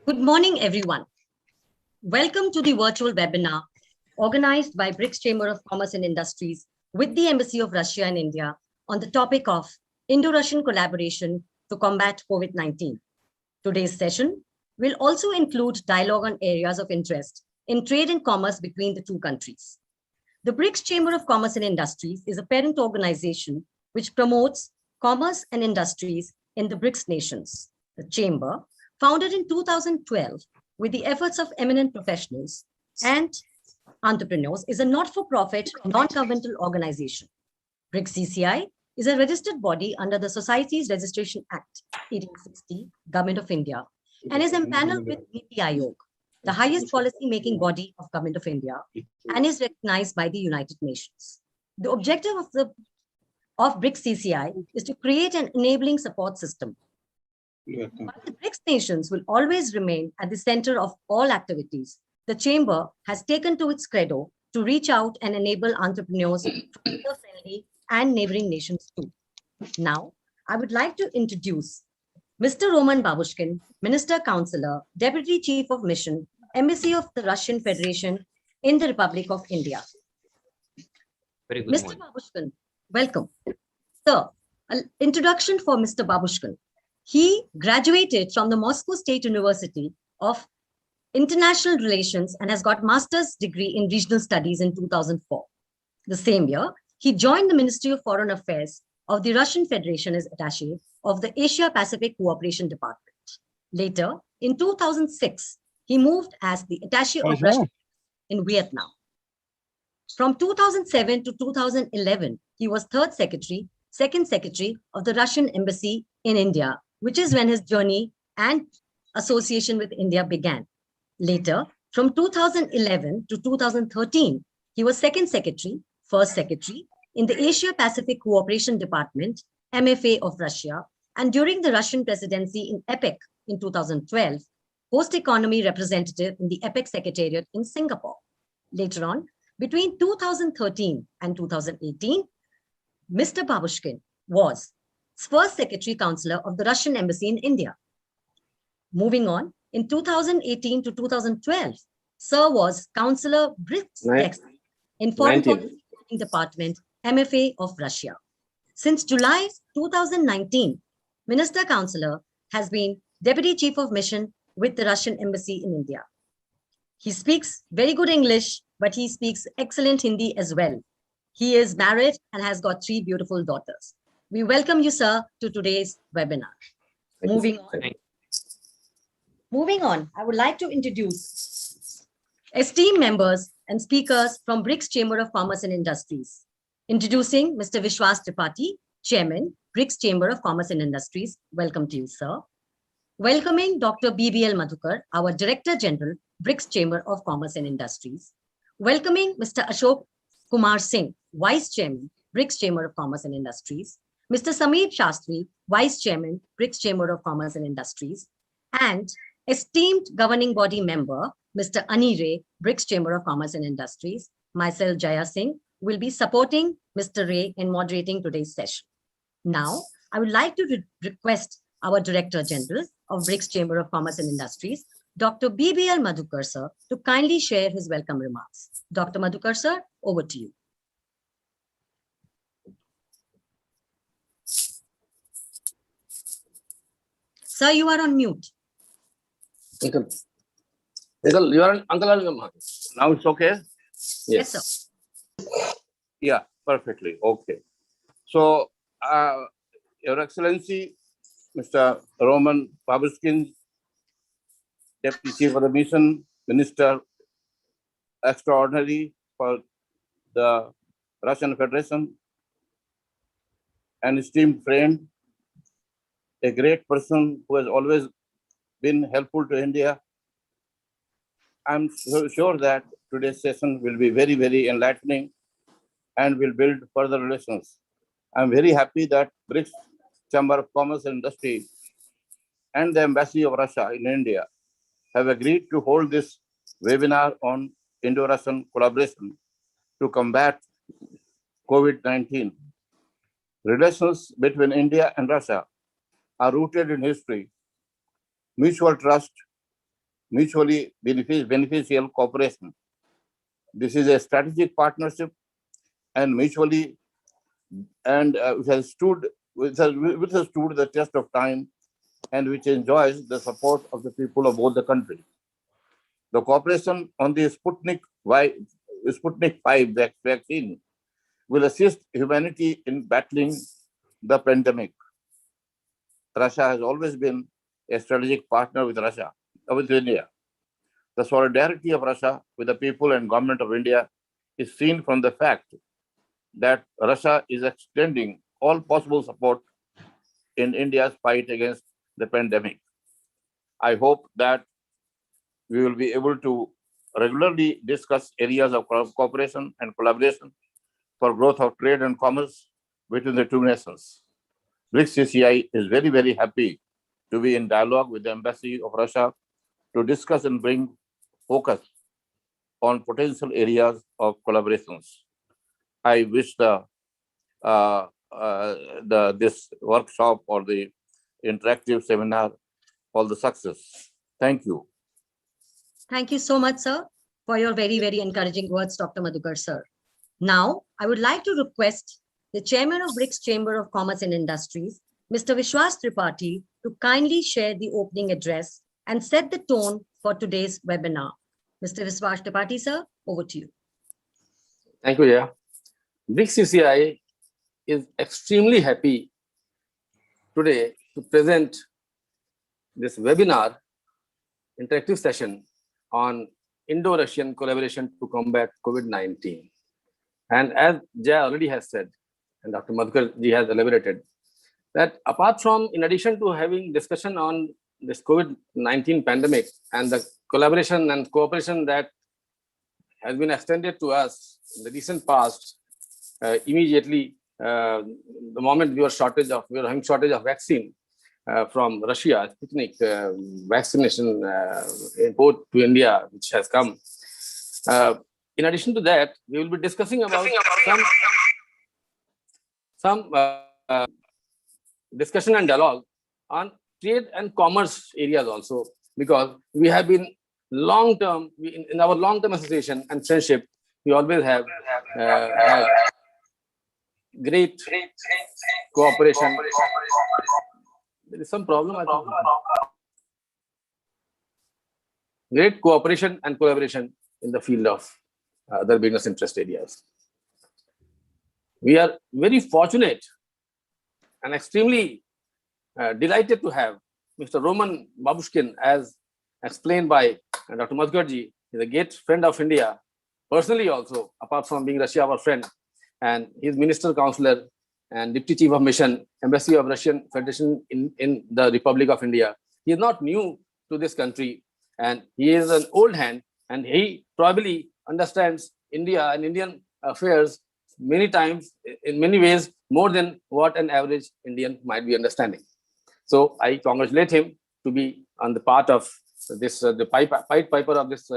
Good morning, everyone. Welcome to the virtual webinar organized by Brics Chamber of Commerce and Industries with the Embassy of Russia in India on the topic of Indo-Russian collaboration to combat COVID-19. Today's session will also include dialogue on areas of interest in trade and commerce between the two countries. The Brics Chamber of Commerce and Industries is a parent organization which promotes commerce and industries in the Brics nations. The Chamber, founded in 2012 with the efforts of eminent professionals and entrepreneurs, is a not-for-profit, non-governmental organization. Brics CCI is a registered body under the Societies Registration Act 1860, Government of India, and is empaneled with Niti Aayog, the highest policy-making body of Government of India, and is recognized by the United Nations. The objective of Brics CCI is to create an enabling support system. But the Brics nations will always remain at the center of all activities. The Chamber has taken to its credo to reach out and enable entrepreneurs from other friendly and neighboring nations too. Now, I would like to introduce Mr. Roman Babushkin, Minister Counselor, Deputy Chief of Mission, Embassy of the Russian Federation in the Republic of India. Very good Mr. Babushkin, welcome. Sir, an introduction for Mr. Babushkin. He graduated from the Moscow State University of International Relations and has got master's degree in regional studies in 2004. The same year, he joined the Ministry of Foreign Affairs of the Russian Federation as attaché of the Asia-Pacific Cooperation Department. Later, in 2006, he moved as the attaché of Russia in Vietnam. From 2007 to 2011, he was second secretary of the Russian Embassy in India, which is when his journey and association with India began. Later, from 2011 to 2013, he was first secretary in the Asia-Pacific Cooperation Department, MFA of Russia, and during the Russian presidency in APEC in 2012, host economy representative in the APEC Secretariat in Singapore. Later on, between 2013 and 2018, Mr. Babushkin was first secretary counselor of the Russian Embassy in India. Moving on, in 2018 to 2012, Sir was Councillor Brics in Foreign Policy Department, MFA of Russia. Since July 2019, Minister Councillor has been Deputy Chief of Mission with the Russian Embassy in India. He speaks very good English, but he speaks excellent Hindi as well. He is married and has got 3 beautiful daughters. We welcome you, sir, to today's webinar. Moving on, I would like to introduce esteemed members and speakers from Brics Chamber of Commerce and Industries. Introducing Mr. Vishwas Tripathi, Chairman, Brics Chamber of Commerce and Industries. Welcome to you, sir. Welcoming Dr. BBL Madhukar, our Director General, Brics Chamber of Commerce and Industries. Welcoming Mr. Ashok Kumar Singh, Vice Chairman, Brics Chamber of Commerce and Industries. Mr. Sameer Shastri, Vice Chairman, Brics Chamber of Commerce and Industries, and esteemed governing body member, Mr. Ani Ray, Brics Chamber of Commerce and Industries. Myself, Jaya Singh, will be supporting Mr. Ray in moderating today's session. Now, I would like to request our Director General of Brics Chamber of Commerce and Industries, Dr. BBL Madhukar, sir, to kindly share his welcome remarks. Dr. Madhukar, sir, over to you. Sir, you are on mute. Uncle, you are on Uncle. Now it's okay? Yes, sir. Yeah, perfectly. Okay. So, Your Excellency, Mr. Roman Babushkin, Deputy Chief of the Mission, Minister Extraordinary for the Russian Federation, an esteemed friend, a great person who has always been helpful to India. I'm so sure that today's session will be very, very enlightening and will build further relations. I'm very happy that Brics Chamber of Commerce and Industry and the Embassy of Russia in India have agreed to hold this webinar on Indo-Russian collaboration to combat COVID-19. Relations between India and Russia are rooted in history, mutual trust, mutually beneficial cooperation. This is a strategic partnership and mutually which has stood the test of time and which enjoys the support of the people of both the countries. The cooperation on the Sputnik 5 vaccine will assist humanity in battling the pandemic. Russia has always been a strategic partner with India. The solidarity of Russia with the people and government of India is seen from the fact that Russia is extending all possible support in India's fight against the pandemic. I hope that we will be able to regularly discuss areas of cooperation and collaboration for growth of trade and commerce between the two nations. Brics CCI is very, very happy to be in dialogue with the Embassy of Russia to discuss and bring focus on potential areas of collaborations. I wish this workshop or the interactive seminar all the success. Thank you. Thank you so much, sir, for your very, very encouraging words, Dr. Madhukar, sir. Now, I would like to request the Chairman of Brics Chamber of Commerce and Industries, Mr. Vishwas Tripathi, to kindly share the opening address and set the tone for today's webinar. Mr. Vishwas Tripathi, sir, over to you. Thank you, Jaya. Brics CCI is extremely happy today to present this webinar interactive session on Indo-Russian collaboration to combat COVID-19. And as Jaya already has said, and Dr. Madhukar ji has elaborated, that apart from, in addition to having discussion on this COVID-19 pandemic and the collaboration and cooperation that has been extended to us in the recent past, immediately the moment we were having shortage of vaccine from Russia, Sputnik vaccination import to India, which has come. In addition to that, we will be discussing about some discussion and dialogue on trade and commerce areas also, because we have been long-term, in our long-term association and friendship, we always have had great cooperation. There is some problem, I think. Great cooperation and collaboration in the field of other business interest areas. We are very fortunate and extremely delighted to have Mr. Roman Babushkin, as explained by Dr. Madhukar ji, is a great friend of India, personally also, apart from being Russia our friend, and he is Minister Counselor and Deputy Chief of Mission, Embassy of Russian Federation in the Republic of India. He is not new to this country, and he is an old hand, and he probably understands India and Indian affairs many times, in many ways, more than what an average Indian might be understanding. So I congratulate him to be on the part of this, the Pied Piper of this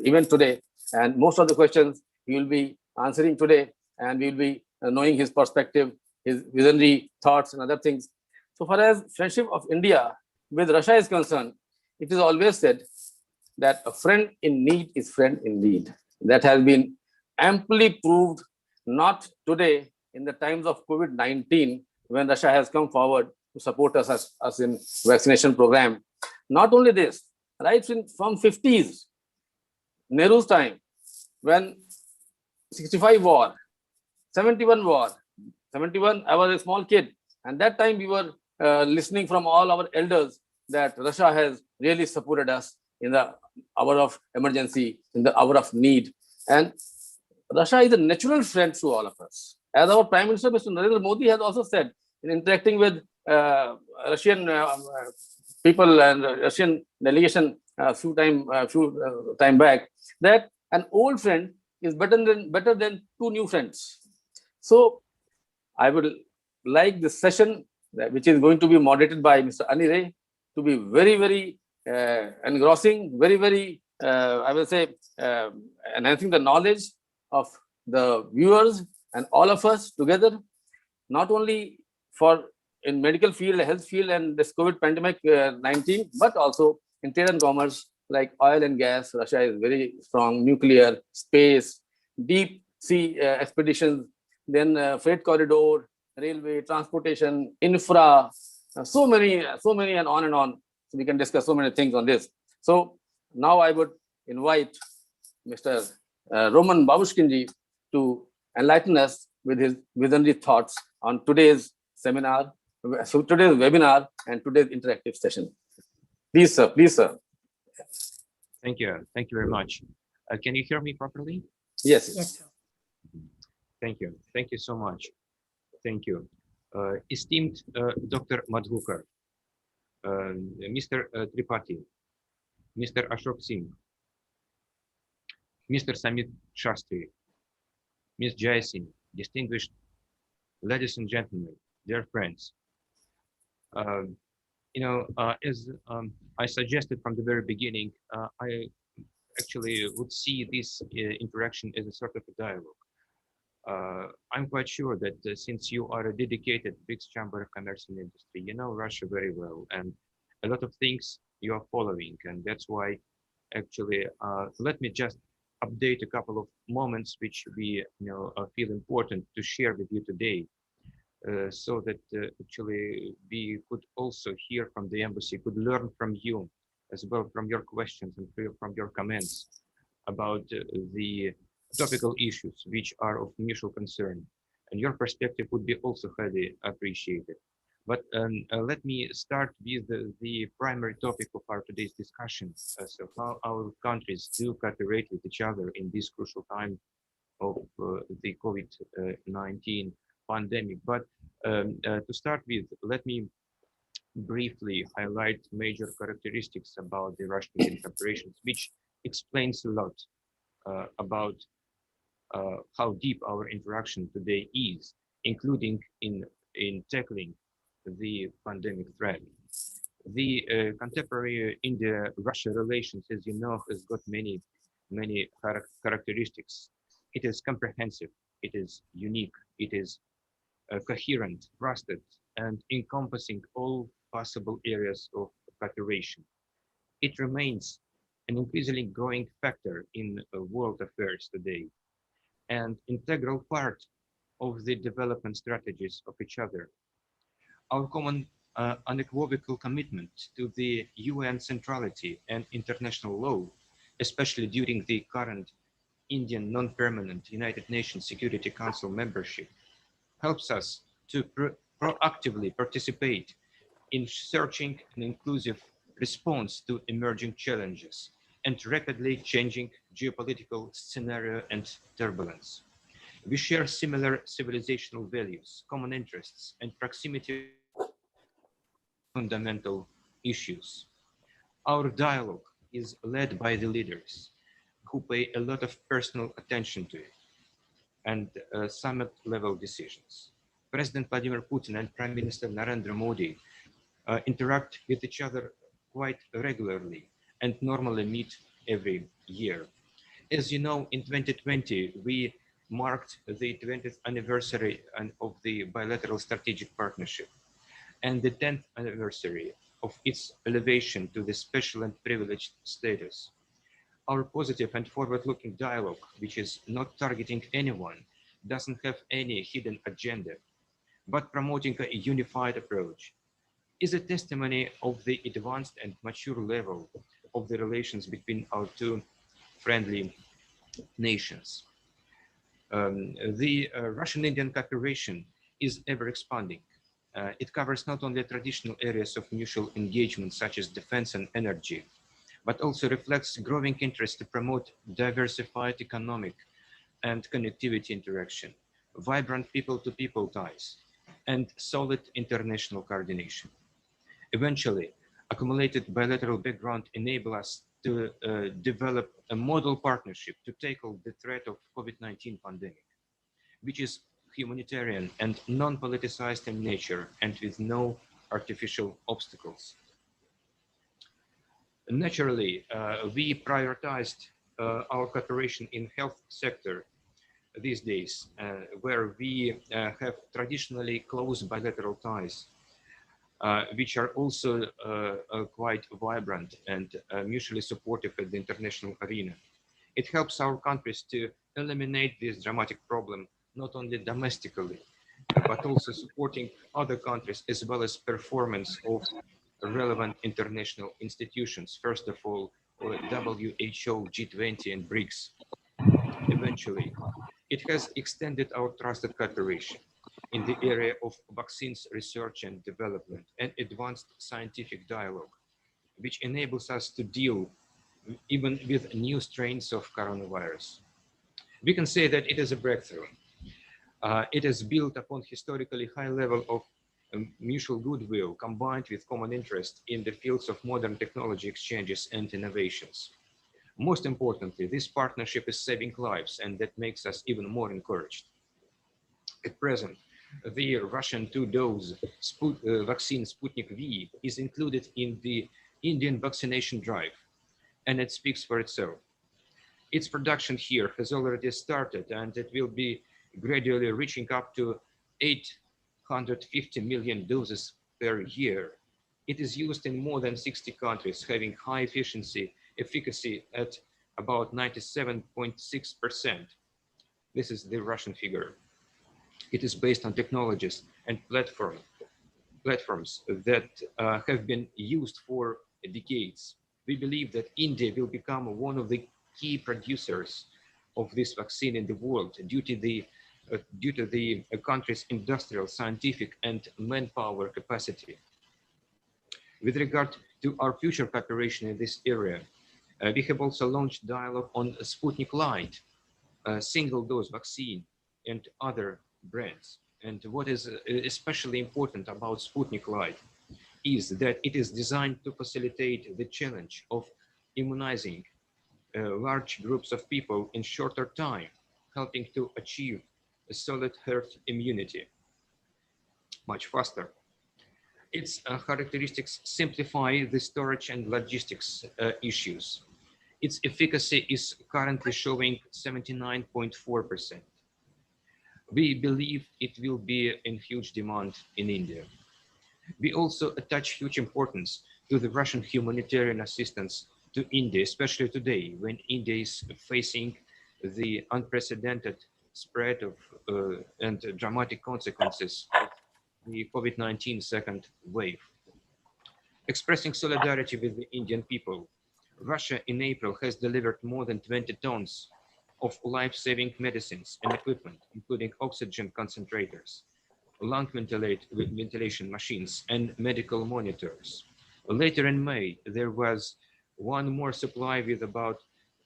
event today. And most of the questions he will be answering today, and we will be knowing his perspective, his visionary thoughts and other things. So far as friendship of India with Russia is concerned, it is always said that a friend in need is friend indeed. That has been amply proved, not today in the times of COVID-19, when Russia has come forward to support us in vaccination program. Not only this, right from 50s, Nehru's time, when 65 war, 71 war, 71, I was a small kid, and that time we were listening from all our elders that Russia has really supported us in the hour of emergency, in the hour of need. And Russia is a natural friend to all of us. As our Prime Minister, Mr. Narendra Modi, has also said in interacting with Russian people and Russian delegation a few time back, that an old friend is better than two new friends. So I would like this session, which is going to be moderated by Mr. Ani Ray, to be very, very engrossing, very, very, I will say, enhancing the knowledge of the viewers and all of us together, not only for in medical field, health field, and this COVID pandemic 19, but also in trade and commerce like oil and gas. Russia is very strong, nuclear, space, deep sea expeditions, then freight corridor, railway, transportation, infra, so many, and on. So we can discuss so many things on this. So now I would invite Mr. Roman Babushkinji to enlighten us with his visionary thoughts on today's seminar, so today's webinar and today's interactive session. Please, sir. Please, sir. Thank you. Thank you very much. Can you hear me properly? Yes. Yes, sir. Thank you. Thank you so much. Thank you. Esteemed Dr. Madhukar, Mr. Tripathi, Mr. Ashok Singh, Mr. Samit Shastri, Ms. Jai Singh, distinguished ladies and gentlemen, dear friends. As I suggested from the very beginning, I actually would see this interaction as a sort of a dialogue. I'm quite sure that since you are a dedicated Brics Chamber of Commerce and Industry, you know Russia very well, and a lot of things you are following, and that's why actually let me just update a couple of moments which we feel important to share with you today, so that actually we could also hear from the embassy, could learn from you as well, from your questions and from your comments about the topical issues which are of mutual concern, and your perspective would be also highly appreciated. But let me start with the primary topic of our today's discussion. So how our countries do cooperate with each other in this crucial time of the COVID-19 pandemic. But to start with, let me briefly highlight major characteristics about the Russian corporations, which explains a lot about how deep our interaction today is, including in tackling the pandemic threat. The contemporary India-Russia relations, as you know, has got many characteristics. It is comprehensive, it is unique, it is coherent, trusted, and encompassing all possible areas of cooperation. It remains an increasingly growing factor in world affairs today, and integral part of the development strategies of each other. Our common unequivocal commitment to the UN centrality and international law, especially during the current Indian non-permanent United Nations Security Council membership, helps us to proactively participate in searching an inclusive response to emerging challenges and rapidly changing geopolitical scenario and turbulence. We share similar civilizational values, common interests, and proximity to fundamental issues. Our dialogue is led by the leaders who pay a lot of personal attention to it and summit-level decisions. President Vladimir Putin and Prime Minister Narendra Modi interact with each other quite regularly and normally meet every year. As you know, in 2020, we marked the 20th anniversary of the bilateral strategic partnership and the 10th anniversary of its elevation to the special and privileged status. Our positive and forward-looking dialogue, which is not targeting anyone, doesn't have any hidden agenda, but promoting a unified approach, is a testimony of the advanced and mature level of the relations between our two friendly nations. The Russian-Indian cooperation is ever expanding. It covers not only traditional areas of mutual engagement such as defense and energy, but also reflects growing interest to promote diversified economic and connectivity interaction, vibrant people-to-people ties, and solid international coordination. Eventually, accumulated bilateral background enable us to develop a model partnership to tackle the threat of COVID-19 pandemic, which is humanitarian and non-politicized in nature and with no artificial obstacles. Naturally, we prioritized our cooperation in health sector these days, where we have traditionally close bilateral ties. which are also quite vibrant and mutually supportive at the international arena. It helps our countries to eliminate this dramatic problem, not only domestically, but also supporting other countries as well as performance of relevant international institutions, first of all, WHO, G20, and Brics. Eventually, it has extended our trusted cooperation in the area of vaccines research and development and advanced scientific dialogue, which enables us to deal even with new strains of coronavirus. We can say that it is a breakthrough. It is built upon historically high level of mutual goodwill combined with common interest in the fields of modern technology exchanges and innovations. Most importantly, this partnership is saving lives, and that makes us even more encouraged. At present, the Russian two-dose vaccine Sputnik V is included in the Indian vaccination drive, and it speaks for itself. Its production here has already started, and it will be gradually reaching up to 850 million doses per year. It is used in more than 60 countries, having high efficacy at about 97.6%. This is the Russian figure. It is based on technologies and platforms that have been used for decades. We believe that India will become one of the key producers of this vaccine in the world due to the country's industrial, scientific, and manpower capacity. With regard to our future cooperation in this area, we have also launched dialogue on Sputnik Light, a single-dose vaccine, and other brands. And what is especially important about Sputnik Light is that it is designed to facilitate the challenge of immunizing large groups of people in shorter time, helping to achieve a solid herd immunity much faster. Its characteristics simplify the storage and logistics issues. Its efficacy is currently showing 79.4%. We believe it will be in huge demand in India. We also attach huge importance to the Russian humanitarian assistance to India, especially today when India is facing the unprecedented spread of and dramatic consequences of the COVID-19 second wave. Expressing solidarity with the Indian people, Russia in April has delivered more than 20 tons of life-saving medicines and equipment, including oxygen concentrators, lung ventilation machines, and medical monitors. Later in May, there was one more supply with about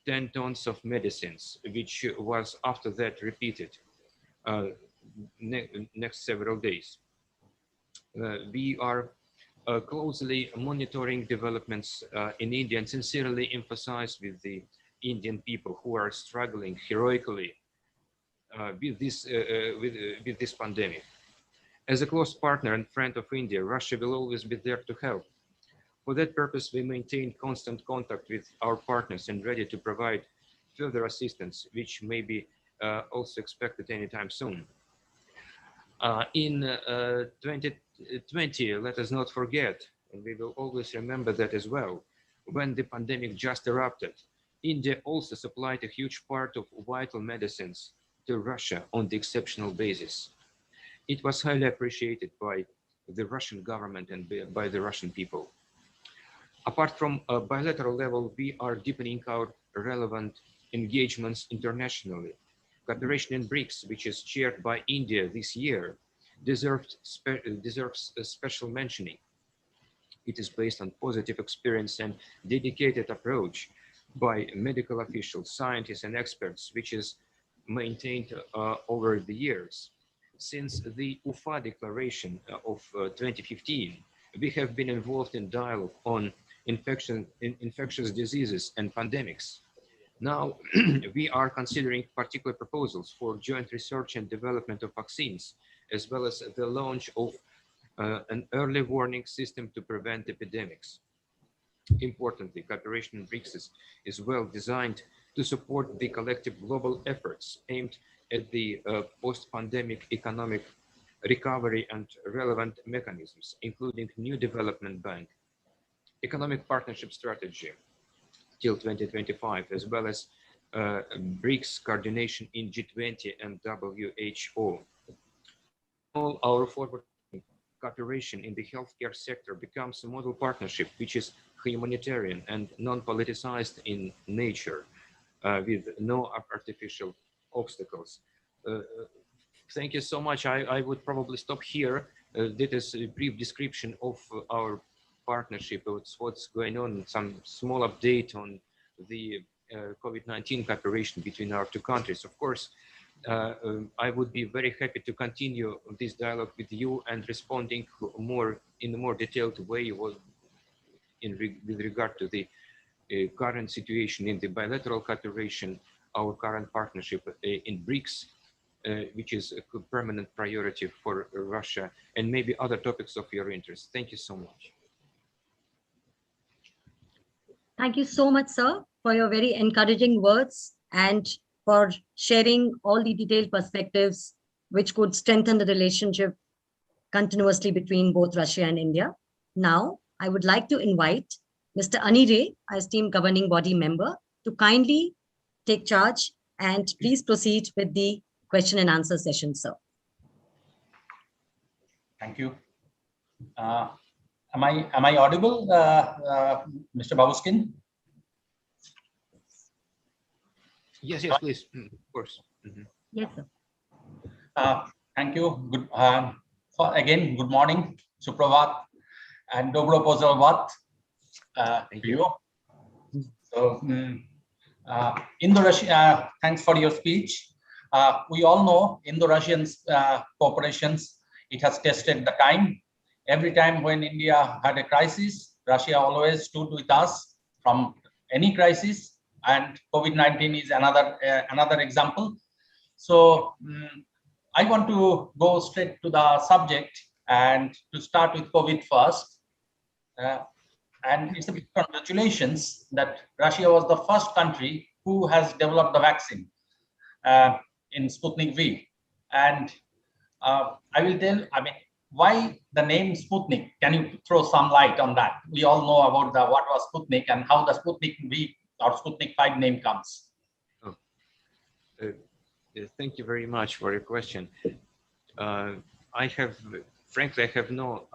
10 tons of medicines, which was after that repeated next several days. We are closely monitoring developments in India and sincerely emphasize with the Indian people who are struggling heroically with this pandemic. As a close partner and friend of India, Russia will always be there to help. For that purpose, we maintain constant contact with our partners and ready to provide further assistance, which may be also expected anytime soon. In 2020, let us not forget, and we will always remember that as well, when the pandemic just erupted, India also supplied a huge part of vital medicines to Russia on the exceptional basis. It was highly appreciated by the Russian government and by the Russian people. Apart from a bilateral level, we are deepening our relevant engagements internationally. Cooperation in Brics, which is chaired by India this year, deserves a special mentioning. It is based on positive experience and dedicated approach by medical officials, scientists, and experts, which is maintained over the years. Since the UFA declaration of 2015, we have been involved in dialogue on infectious diseases and pandemics. Now, we are considering particular proposals for joint research and development of vaccines, as well as the launch of an early warning system to prevent epidemics. Importantly, cooperation in Brics is well designed to support the collective global efforts aimed at the post-pandemic economic recovery and relevant mechanisms, including new development bank, economic partnership strategy till 2025, as well as Brics coordination in G20 and WHO. All our forward cooperation in the healthcare sector becomes a model partnership, which is humanitarian and non-politicized in nature, with no artificial obstacles. Thank you so much. I would probably stop here. That is a brief description of our partnership, what's going on, some small update on the COVID-19 cooperation between our two countries. Of course, I would be very happy to continue this dialogue with you and responding more in a more detailed way with regard to the current situation in the bilateral cooperation, our current partnership in Brics, which is a permanent priority for Russia, and maybe other topics of your interest. Thank you so much. Thank you so much, sir, for your very encouraging words and for sharing all the detailed perspectives which could strengthen the relationship continuously between both Russia and India. Now, I would like to invite Mr. Ani Ray, our esteemed governing body member, to kindly take charge and please proceed with the question and answer session, sir. Thank you. Am I audible, Mr. Babuskin? Yes, please, of course. Mm-hmm. Yes, sir. Thank you. Good. Again, good morning, Supravat, and Dobro Pozdravat to you. So, Indo-Russian, thanks for your speech. We all know Indo-Russian cooperations, it has tested the time. Every time when India had a crisis, Russia always stood with us from any crisis, and COVID-19 is another example. So I want to go straight to the subject and to start with COVID first. And it's a big congratulations that Russia was the first country who has developed the vaccine in Sputnik V. And I will tell, why the name Sputnik? Can you throw some light on that? We all know about what was Sputnik and how the Sputnik V or Sputnik 5 name comes. Oh. Thank you very much for your question. Frankly, I have no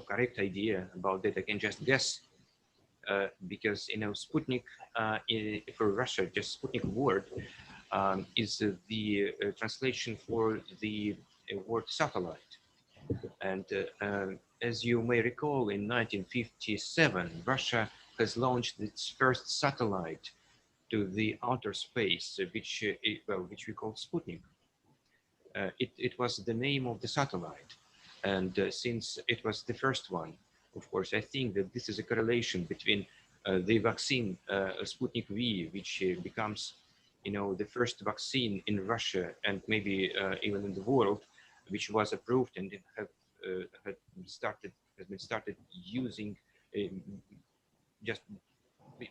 correct idea about that. I can just guess because Sputnik for Russia, just Sputnik word is the translation for the word satellite. And as you may recall, in 1957, Russia has launched its first satellite to the outer space, which we call Sputnik. It was the name of the satellite. And since it was the first one, of course, I think that this is a correlation between the vaccine Sputnik V, which becomes, the first vaccine in Russia and maybe even in the world, which was approved and has been started using.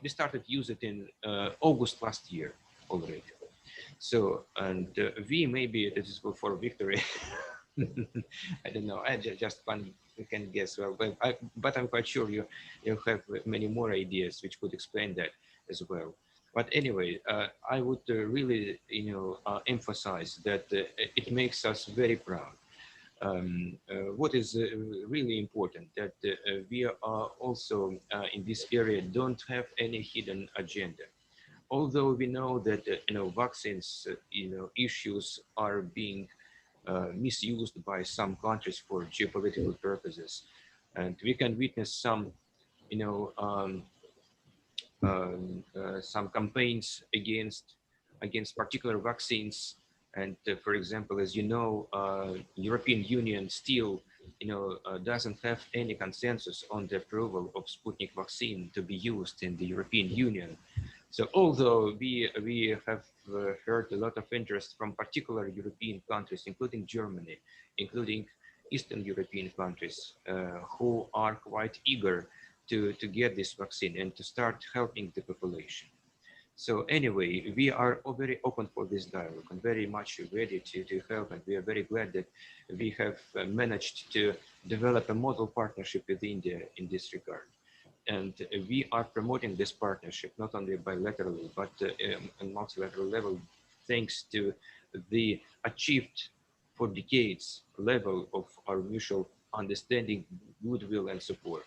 We started using it in August last year already. So, and V maybe this is for victory. I don't know. I just can guess. Well, but I'm quite sure you have many more ideas which could explain that as well. But anyway, I would really emphasize that it makes us very proud. What is really important that we are also in this area don't have any hidden agenda. Although we know that vaccines issues are being misused by some countries for geopolitical purposes, and we can witness some some campaigns against particular vaccines. And for example, as you know, European Union still doesn't have any consensus on the approval of Sputnik vaccine to be used in the European Union. So although we have heard a lot of interest from particular European countries, including Germany, including Eastern European countries, who are quite eager to get this vaccine and to start helping the population. So anyway, we are all very open for this dialogue and very much ready to help. And we are very glad that we have managed to develop a model partnership with India in this regard. And we are promoting this partnership not only bilaterally, but on multilateral level, thanks to the achieved for decades level of our mutual understanding, goodwill, and support.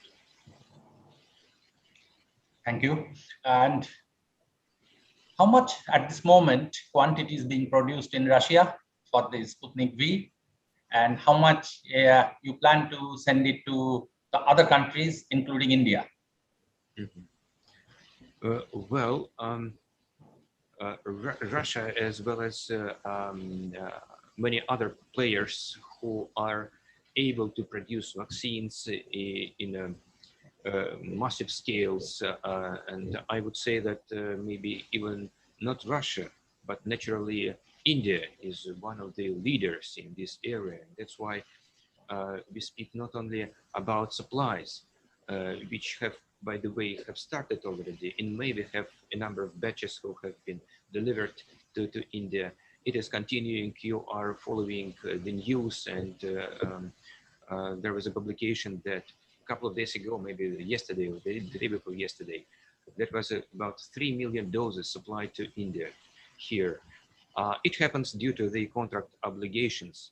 Thank you. And how much at this moment quantity is being produced in Russia for the Sputnik V, and how much you plan to send it to the other countries, including India? Well, Russia, as well as many other players who are able to produce vaccines in massive scales, and I would say that maybe even not Russia, but naturally India is one of the leaders in this area. That's why we speak not only about supplies, which have, by the way, have started already. In May, we have a number of batches who have been delivered to India. It is continuing. You are following the news, and there was a publication that a couple of days ago, maybe yesterday or the day before yesterday, that was about 3 million doses supplied to India here. It happens due to the contract obligations,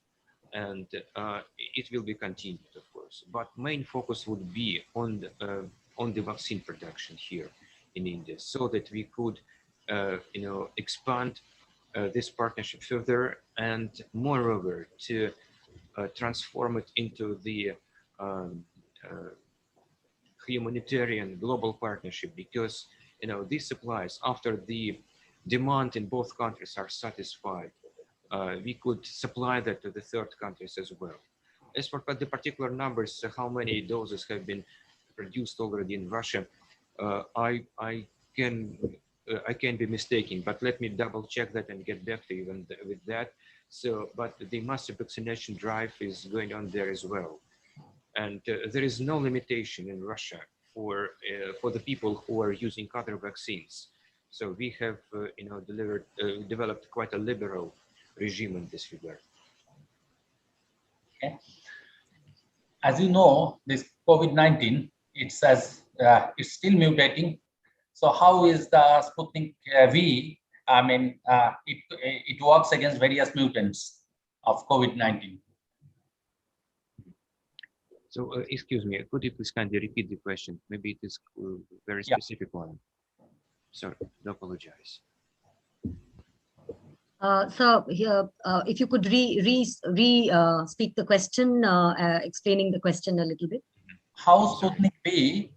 and it will be continued, of course. But main focus would be on the vaccine production here in India, so that we could, expand this partnership further, and moreover to transform it into the humanitarian global partnership, because these supplies, after the demand in both countries are satisfied, we could supply that to the third countries as well. As for the particular numbers, how many doses have been produced already in Russia, I can be mistaken, but let me double check that and get back to you with that. So, but the massive vaccination drive is going on there as well, and there is no limitation in Russia for the people who are using other vaccines. So we have developed quite a liberal regime in this regard. Okay. As you know, this COVID-19, it's still mutating. So how is the Sputnik V? I mean, it works against various mutants of COVID-19. So, excuse me, could you please kindly repeat the question? Maybe it is a very specific one. Sorry, I apologize. So here, if you could speak the question, explaining the question a little bit. How Sputnik V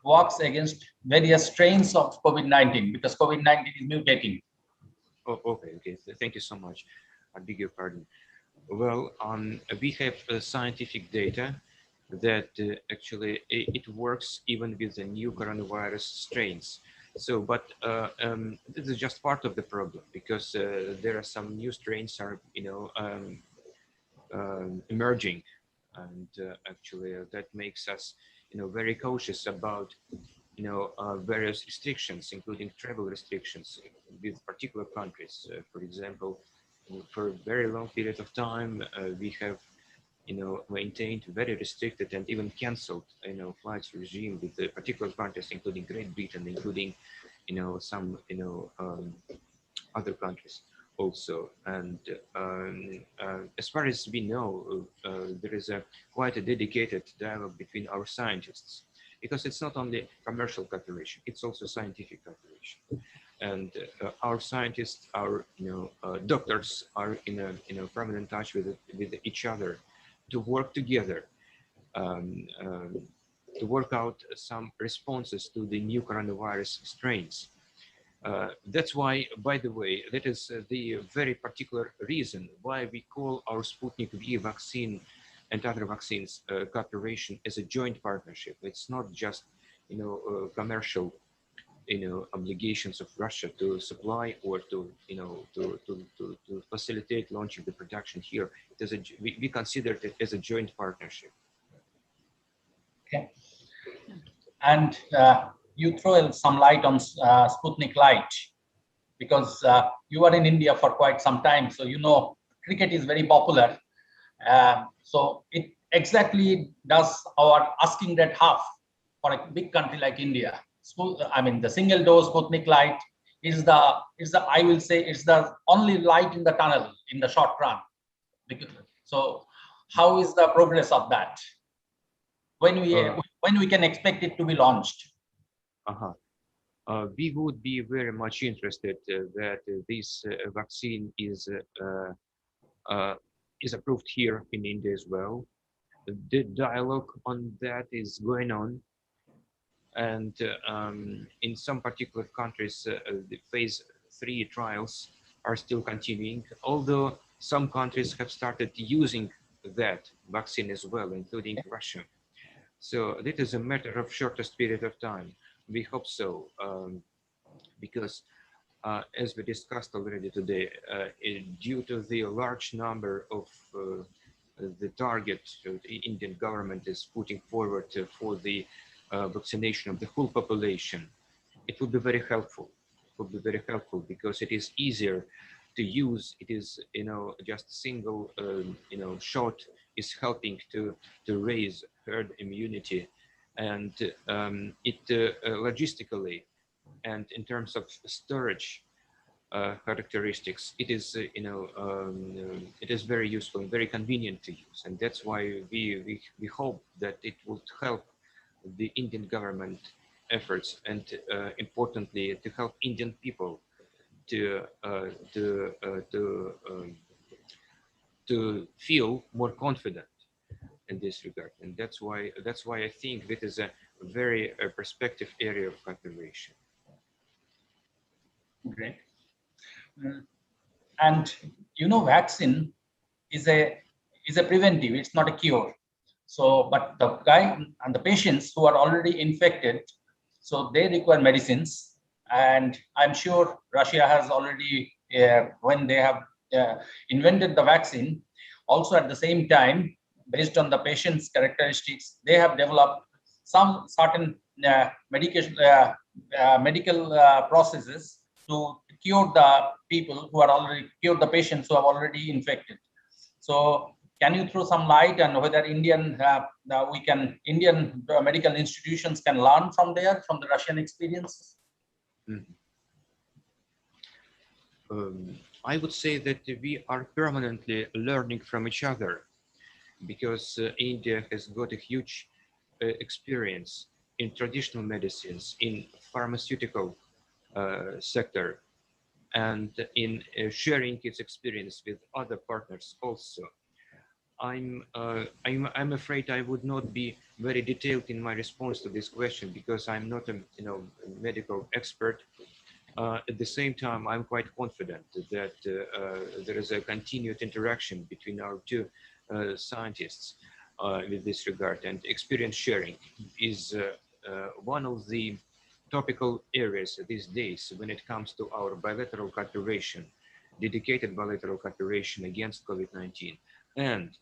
works against various strains of COVID-19, because COVID-19 is mutating. Oh, okay. Thank you so much. I beg your pardon. Well, we have scientific data that actually it works even with the new coronavirus strains. So, but this is just part of the problem, because there are some new strains are, emerging, and actually that makes us, very cautious about, various restrictions, including travel restrictions with particular countries. For example, for a very long period of time, we have, maintained very restricted and even canceled, flights regime with the particular countries, including Great Britain, including, some, other countries also. And as far as we know, there is quite a dedicated dialogue between our scientists, because it's not only commercial cooperation, it's also scientific cooperation. And our scientists, our doctors are in a permanent touch with each other to work together, to work out some responses to the new coronavirus strains. That's why, by the way, that is the very particular reason why we call our Sputnik V vaccine and other vaccines cooperation as a joint partnership. It's not just, commercial, obligations of Russia to supply or to facilitate launching the production here. It is we consider it as a joint partnership. Okay. And you throw some light on Sputnik Light, because you are in India for quite some time, so you know cricket is very popular. So it exactly does our asking that half for a big country like India. I mean, the single dose Sputnik Light is the I will say it's the only light in the tunnel in the short run. So how is the progress of that? When we can expect it to be launched? We would be very much interested that this vaccine is approved here in India as well. The dialogue on that is going on, and in some particular countries, the phase 3 trials are still continuing, although some countries have started using that vaccine as well, including Russia. So that is a matter of shortest period of time. We hope so, because as we discussed already today, due to the large number of the target the Indian government is putting forward for the vaccination of the whole population, it would be very helpful. It would be very helpful because it is easier to use. It is, just single, shot is helping to raise herd immunity, and it logistically and in terms of storage characteristics, it is it is very useful and very convenient to use, and that's why we hope that it would help the Indian government efforts, and importantly to help Indian people to feel more confident in this regard, and that's why I think that is a very perspective area of cooperation. Great. And vaccine is a preventive, it's not a cure. So but the guy and the patients who are already infected, so they require medicines, and I'm sure Russia has already when they have invented the vaccine, also at the same time, based on the patient's characteristics, they have developed some certain medical processes to cure the people who are already cure the patients who have already infected. So can you throw some light on whether Indian medical institutions can learn from the Russian experience? I would say that we are permanently learning from each other, because India has got a huge experience in traditional medicines, in pharmaceutical sector, and in sharing its experience with other partners also. I'm afraid I would not be very detailed in my response to this question, because I'm not a medical expert. At the same time, I'm quite confident that there is a continued interaction between our two scientists with this regard, and experience sharing is one of the topical areas these days when it comes to our bilateral cooperation, dedicated bilateral cooperation against COVID-19, and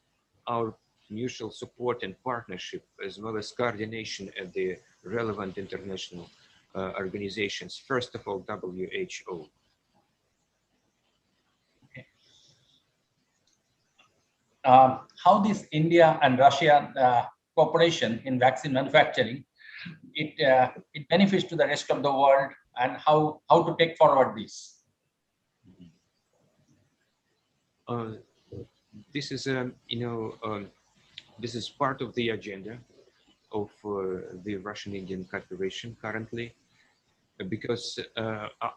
our mutual support and partnership, as well as coordination at the relevant international organizations, first of all, WHO. Okay. How this India and Russia cooperation in vaccine manufacturing, it benefits to the rest of the world, and how to take forward this? This is this is part of the agenda of the Russian-Indian cooperation currently, because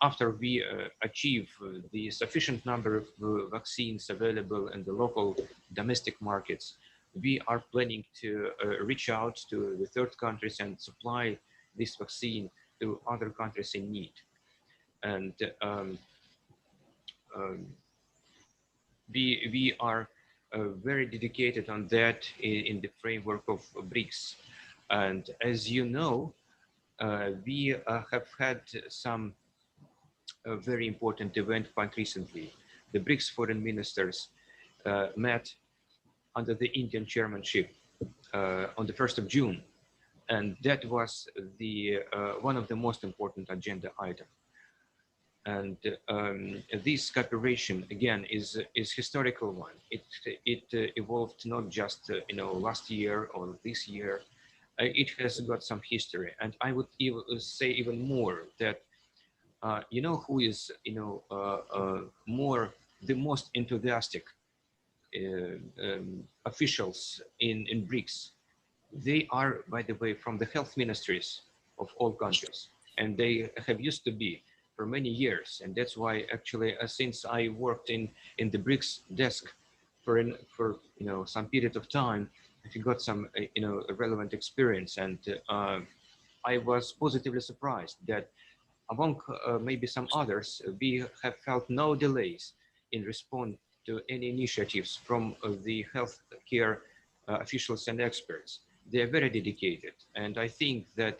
after we achieve the sufficient number of vaccines available in the local domestic markets, we are planning to reach out to the third countries and supply this vaccine to other countries in need. And we are very dedicated on that in the framework of Brics. And as you know, we have had some very important event quite recently. The Brics foreign ministers met under the Indian chairmanship on the 1st of June And that was the one of the most important agenda item. And this cooperation again is historical one. It evolved not just last year or this year. It has got some history, and I would even say even more that who is the most enthusiastic officials in Brics. They are, by the way, from the health ministries of all countries, and they have used to be for many years. And that's why actually, since I worked in the Brics desk for some period of time, I got some relevant experience, and I was positively surprised that among maybe some others, we have felt no delays in responding to any initiatives from the healthcare officials and experts. They are very dedicated. And I think that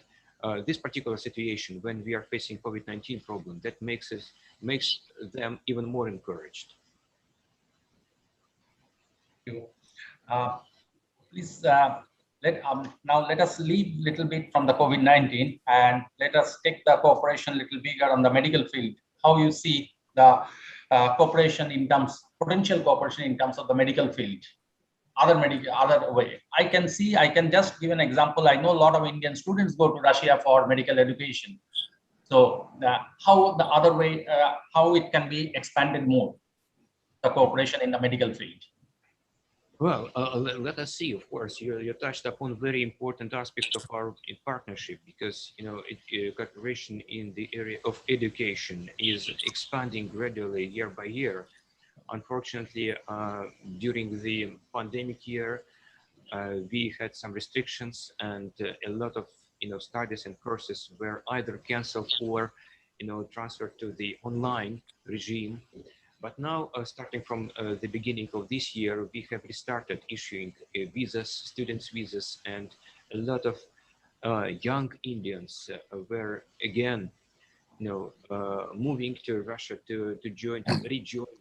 this particular situation, when we are facing COVID-19 problem, that makes them even more encouraged. Thank you. Please now let us leave a little bit from the COVID-19 and let us take the cooperation a little bigger on the medical field. How you see the cooperation in terms, potential cooperation in terms of the medical field, other way. I can just give an example. I know a lot of Indian students go to Russia for medical education. So how the other way, how it can be expanded more, the cooperation in the medical field. Well, let us see. Of course, you touched upon very important aspect of our partnership, because cooperation in the area of education is expanding gradually year by year. Unfortunately, during the pandemic year, we had some restrictions, and a lot of studies and courses were either canceled or transferred to the online regime. But now, starting from the beginning of this year, we have restarted issuing visas, students' visas, and a lot of young Indians were again, moving to Russia to rejoin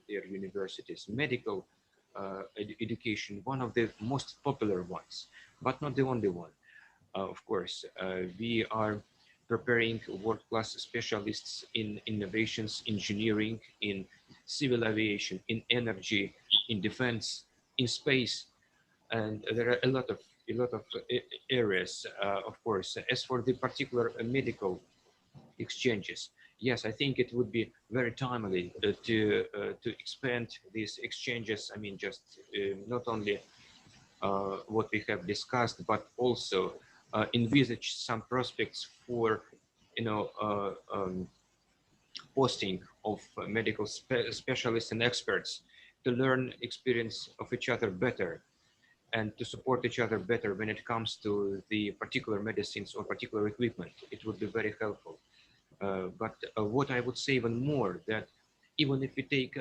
their universities. Medical education, one of the most popular ones, but not the only one. Of course, we are preparing world-class specialists in innovations, engineering, in civil aviation, in energy, in defense, in space, and there are a lot of areas. Of course, as for the particular medical exchanges, yes, I think it would be very timely to expand these exchanges. I mean, just not only what we have discussed, but also envisage some prospects for posting of medical specialists and experts to learn experience of each other better and to support each other better when it comes to the particular medicines or particular equipment. It would be very helpful. But what I would say even more, that even if we take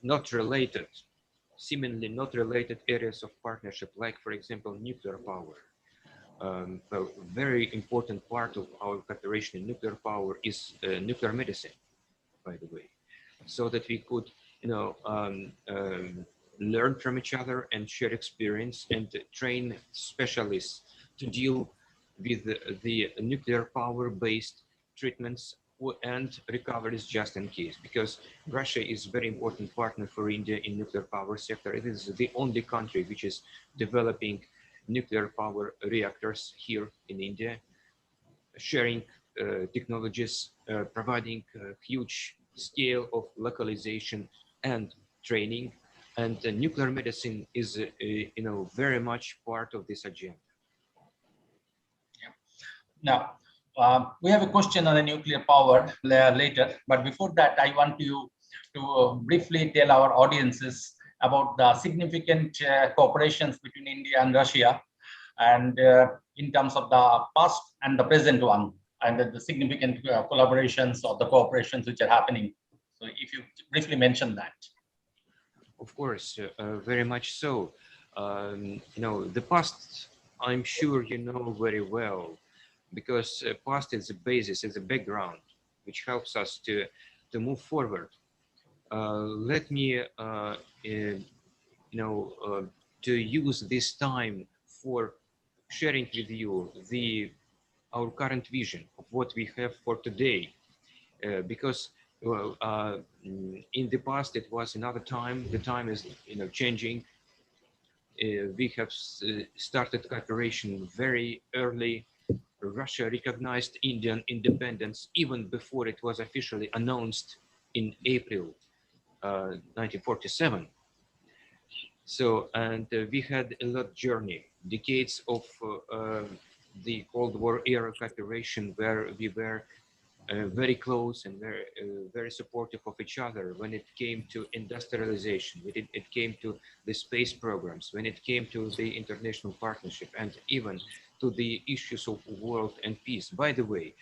not related, seemingly not related areas of partnership, like for example nuclear power. A very important part of our cooperation in nuclear power is nuclear medicine, by the way, so that we could learn from each other and share experience and train specialists to deal with the nuclear power based treatments and recoveries just in case, because Russia is a very important partner for India in nuclear power sector. It is the only country which is developing nuclear power reactors here in India, sharing technologies, providing huge scale of localization and training, and nuclear medicine is very much part of this agenda. Now, we have a question on the nuclear power later, but before that, I want you to briefly tell our audiences about the significant cooperations between India and Russia, and in terms of the past and the present one, and the significant collaborations or the cooperations which are happening. So if you briefly mention that. Of course, very much so. The past, I'm sure you know very well, because past is the basis, is the background, which helps us to move forward. Let me, to use this time for sharing with you our current vision of what we have for today, because well, in the past it was another time. The time is changing. We have started cooperation very early. Russia recognized Indian independence even before it was officially announced in April 1947. So, and we had a lot journey, decades of the Cold War era cooperation, where we were very close and very supportive of each other when it came to industrialization, when it came to the space programs, when it came to the international partnership, and even to the issues of world and peace. By the way,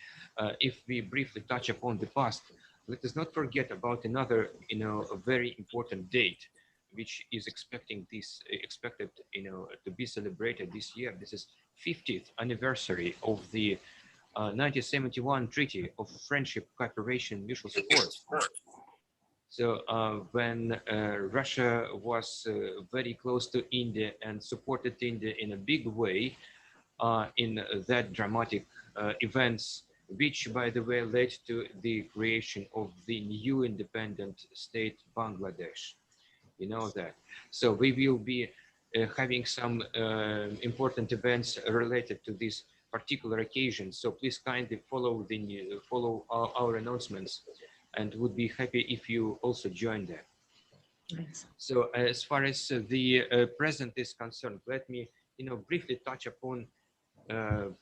if we briefly touch upon the past, let us not forget about another, a very important date, which is expected, to be celebrated this year. This is 50th anniversary of the 1971 Treaty of Friendship, Cooperation, Mutual Support. So when Russia was very close to India and supported India in a big way in that dramatic events, which, by the way, led to the creation of the new independent state, Bangladesh. You know that. So we will be having some important events related to this particular occasion. So please kindly follow our announcements, and would be happy if you also join them. Thanks. So as far as the present is concerned, let me briefly touch upon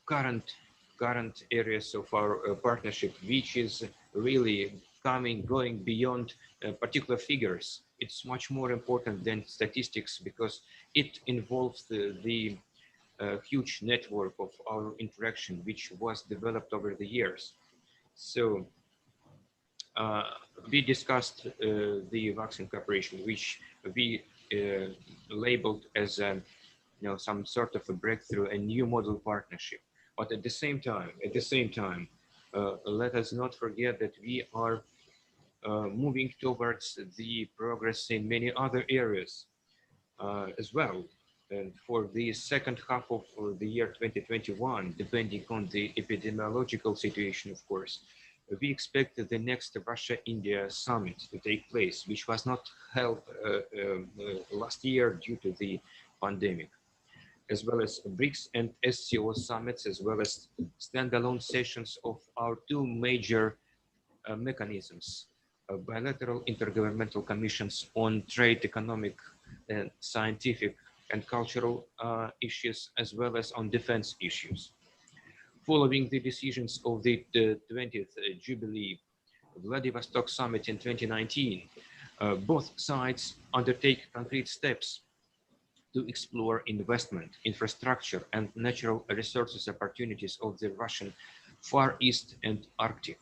current areas of our partnership, which is really going beyond particular figures. It's much more important than statistics, because it involves the huge network of our interaction, which was developed over the years. So we discussed the vaccine cooperation, which we labeled as some sort of a breakthrough, a new model partnership. But at the same time, let us not forget that we are moving towards the progress in many other areas as well. And for the second half of the year 2021, depending on the epidemiological situation, of course, we expect the next Russia-India summit to take place, which was not held last year due to the pandemic, as well as Brics and SCO summits, as well as standalone sessions of our two major mechanisms, bilateral intergovernmental commissions on trade, economic, and scientific and cultural issues, as well as on defense issues. Following the decisions of the 20th Jubilee Vladivostok Summit in 2019, both sides undertake concrete steps to explore investment, infrastructure, and natural resources opportunities of the Russian Far East and Arctic.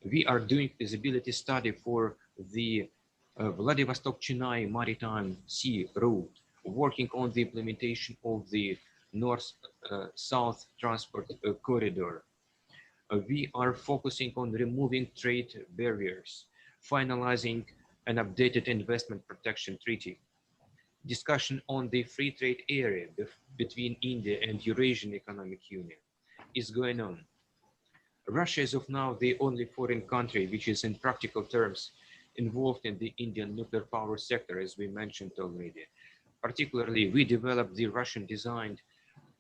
We are doing feasibility study for the Vladivostok-Chennai Maritime Sea Route, working on the implementation of the North-South Transport Corridor. We are focusing on removing trade barriers, finalizing an updated investment protection treaty. Discussion on the free trade area between India and Eurasian Economic Union is going on. Russia is of now the only foreign country which is in practical terms involved in the Indian nuclear power sector, as we mentioned already. Particularly, we developed the Russian-designed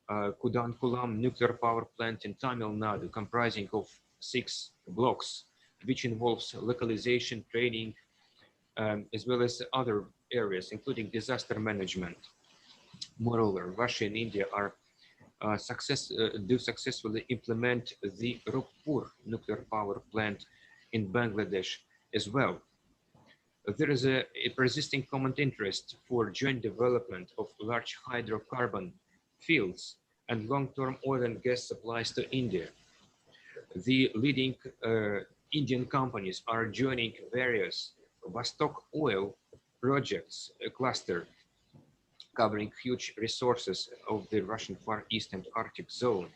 Kudankulam nuclear power plant in Tamil Nadu, comprising of 6 blocks, which involves localization, training, as well as other areas, including disaster management. Moreover, Russia and India are successfully implement the Rockpur nuclear power plant in Bangladesh as well. There is a persisting common interest for joint development of large hydrocarbon fields and long-term oil and gas supplies to India. The leading Indian companies are joining various Vostok oil projects cluster, covering huge resources of the Russian Far East and Arctic zone.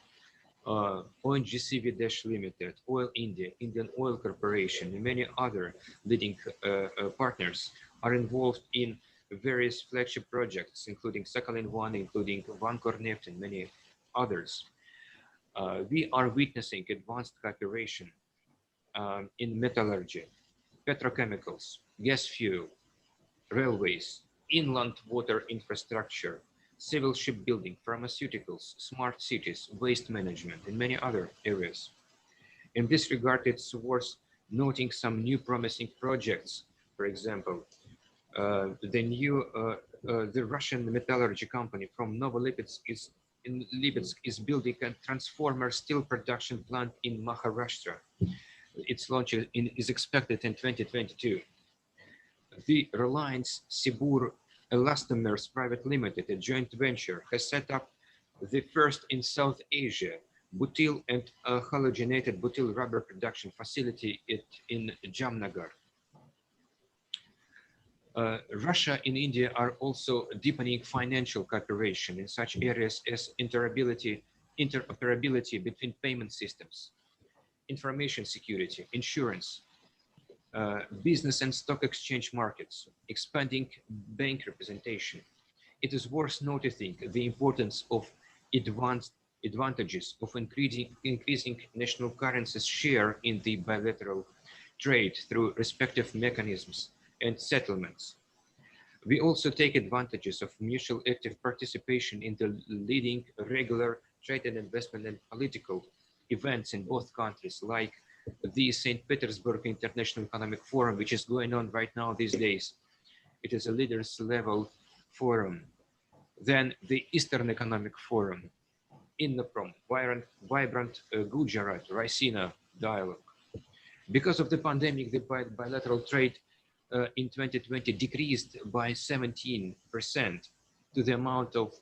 ONGC Videsh Limited, Oil India, Indian Oil Corporation, and many other leading partners are involved in various flagship projects, including Sakhalin-1, including Vankorneft and many others. We are witnessing advanced cooperation in metallurgy, petrochemicals, gas fuel, railways, inland water infrastructure, civil shipbuilding, pharmaceuticals, smart cities, waste management, and many other areas. In this regard, it's worth noting some new promising projects. For example, the Russian metallurgy company from Novolipetsk is building a transformer steel production plant in Maharashtra. Its launch is expected in 2022. The Reliance Sibur Elastomers Private Limited, a joint venture, has set up the first in South Asia butyl and halogenated butyl rubber production facility in Jamnagar. Russia and India are also deepening financial cooperation in such areas as interoperability between payment systems, information security, insurance, business and stock exchange markets, expanding bank representation. It is worth noticing the importance of advantages of increasing national currencies' share in the bilateral trade through respective mechanisms and settlements. We also take advantages of mutual active participation in the leading regular trade and investment and political events in both countries, like the St. Petersburg International Economic Forum, which is going on right now these days. It is a leaders level forum. Then the Eastern Economic Forum, INNOPROM, vibrant Gujarat, Raisina dialogue. Because of the pandemic, the bilateral trade in 2020 decreased by 17% to the amount of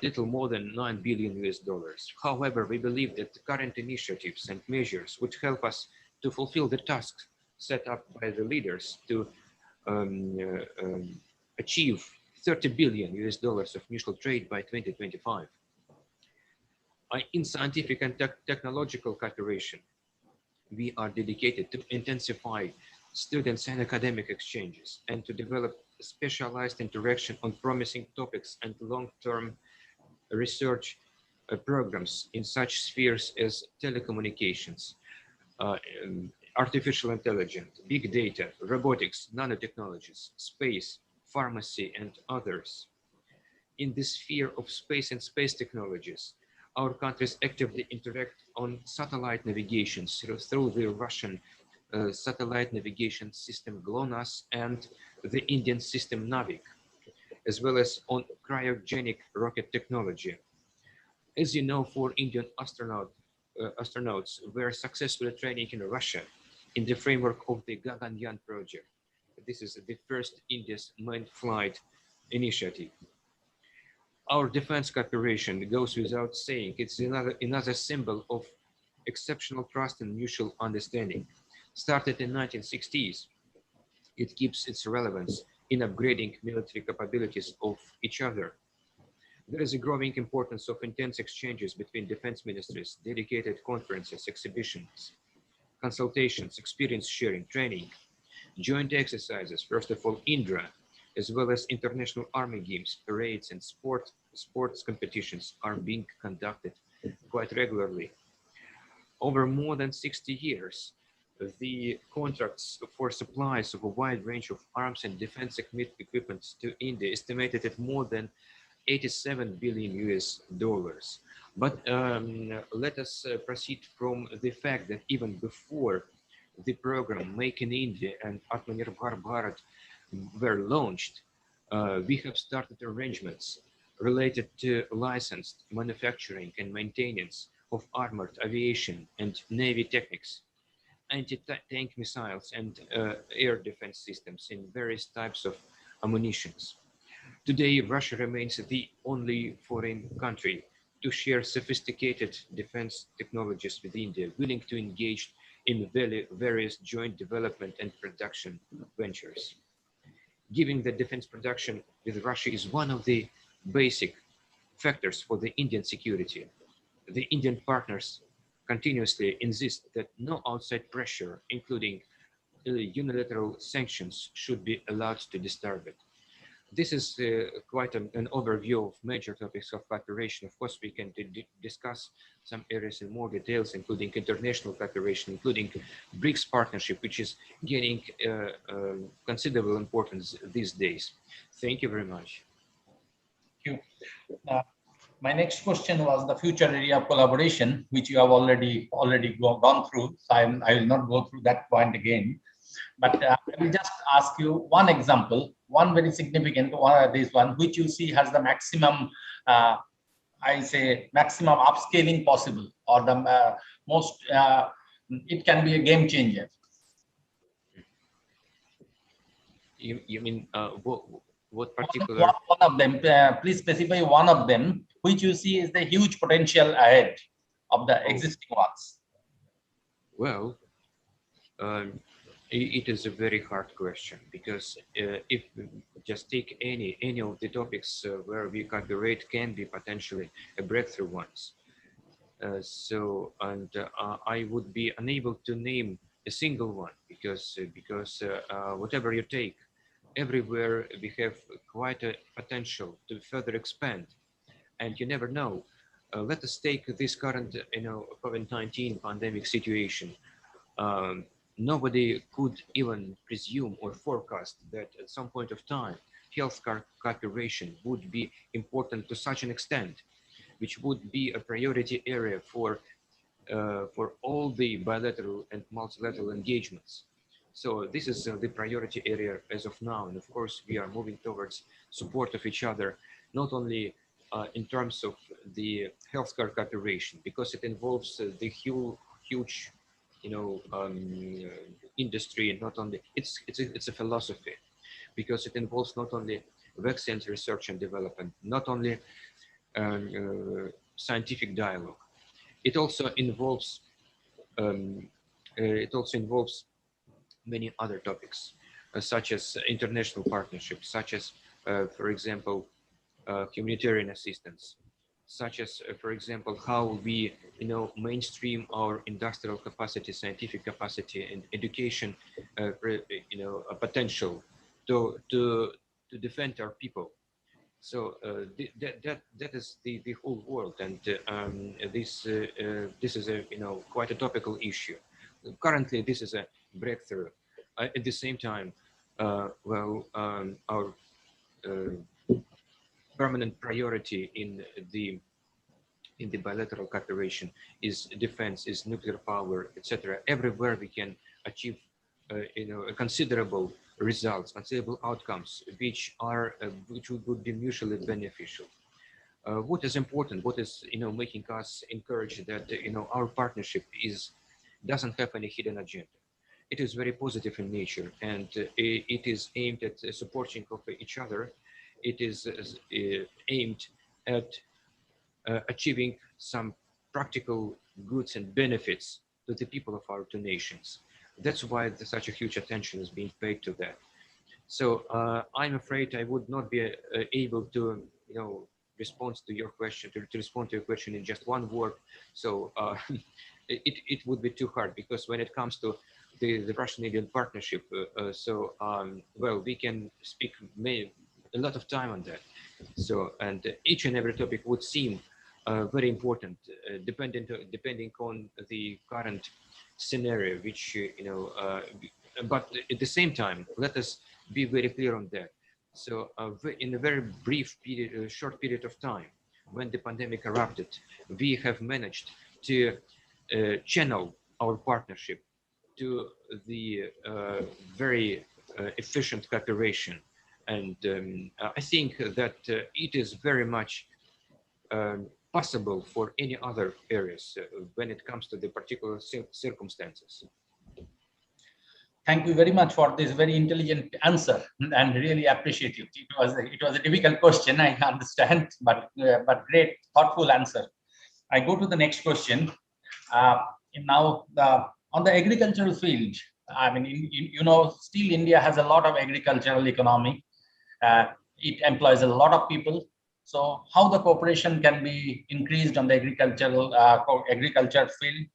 little more than $9 billion. However, we believe that the current initiatives and measures would help us to fulfill the tasks set up by the leaders to achieve $30 billion of mutual trade by 2025. In scientific and technological cooperation, we are dedicated to intensify students and academic exchanges and to develop specialized interaction on promising topics and long-term research programs in such spheres as telecommunications, artificial intelligence, big data, robotics, nanotechnologies, space, pharmacy, and others. In the sphere of space and space technologies, our countries actively interact on satellite navigation through the Russian satellite navigation system GLONASS and the Indian system NAVIC, as well as on cryogenic rocket technology. As you know, 4 Indian astronauts were successfully training in Russia in the framework of the Gaganyaan project. This is the first India's manned flight initiative. Our defense cooperation goes without saying. It's another symbol of exceptional trust and mutual understanding. Started in 1960s, it keeps its relevance in upgrading military capabilities of each other. There is a growing importance of intense exchanges between defense ministries, dedicated conferences, exhibitions, consultations, experience sharing, training, joint exercises, first of all, Indra, as well as international army games, parades, and sports competitions are being conducted quite regularly. Over more than 60 years, the contracts for supplies of a wide range of arms and defense equipment to India estimated at more than $87 billion. But let us proceed from the fact that even before the program Make in India and Atmanirbhar Bharat were launched, we have started arrangements related to licensed manufacturing and maintenance of armored aviation and navy techniques, anti-tank missiles and air defense systems in various types of ammunitions. Today, Russia remains the only foreign country to share sophisticated defense technologies with India, willing to engage in various joint development and production ventures. Given that defense production with Russia is one of the basic factors for the Indian security, the Indian partners continuously insist that no outside pressure, including unilateral sanctions, should be allowed to disturb it. This is quite an overview of major topics of cooperation. Of course, we can discuss some areas in more details, including international cooperation, including Brics partnership, which is gaining considerable importance these days. Thank you very much. Thank you. My next question was the future area of collaboration, which you have already gone through. So I will not go through that point again. But I will just ask you one example, one very significant one, this one, which you see has the maximum, I say, maximum upscaling possible, or the most, it can be a game changer. You mean what particular? One of them, please specify one of them, which you see is the huge potential ahead of the existing ones. Well, it is a very hard question, because if just take any of the topics where we cooperate can be potentially a breakthrough ones. I would be unable to name a single one, because whatever you take, everywhere we have quite a potential to further expand, and you never know. Let us take this current, COVID-19 pandemic situation. Nobody could even presume or forecast that at some point of time, health cooperation would be important to such an extent, which would be a priority area for all the bilateral and multilateral engagements. So this is the priority area as of now. And of course, we are moving towards support of each other, not only in terms of the healthcare cooperation, because it involves the huge industry, and not only it's a philosophy, because it involves not only vaccines research and development, not only scientific dialogue. It also involves many other topics, such as international partnerships, such as, for example, humanitarian assistance, such as, for example, how we, mainstream our industrial capacity, scientific capacity, and education, a potential to defend our people. So that is the whole world, and this is a quite a topical issue. Currently, this is a breakthrough. At the same time, our permanent priority in the bilateral cooperation is defense, is nuclear power, etc. Everywhere we can achieve, considerable results, considerable outcomes, which would be mutually beneficial. What is important, what is making us encourage that our partnership doesn't have any hidden agenda. It is very positive in nature, and it is aimed at supporting of each other. It is aimed at achieving some practical goods and benefits to the people of our two nations. That's why such a huge attention is being paid to that. So I'm afraid I would not be able to, respond to your question, to respond to your question in just one word. So it would be too hard, because when it comes to the Russian-Indian partnership, well, we can speak a lot of time on that. So, and each and every topic would seem very important, depending on the current scenario, which, but at the same time, let us be very clear on that. So in a very brief period, short period of time, when the pandemic erupted, we have managed to channel our partnership to the very efficient cooperation. And I think that it is very much possible for any other areas when it comes to the particular circumstances. Thank you very much for this very intelligent answer, and really appreciate it. It was a difficult question, I understand, but great, thoughtful answer. I go to the next question. Now, on the agricultural field, I mean, still India has a lot of agricultural economy. It employs a lot of people. So how the cooperation can be increased on the agriculture field?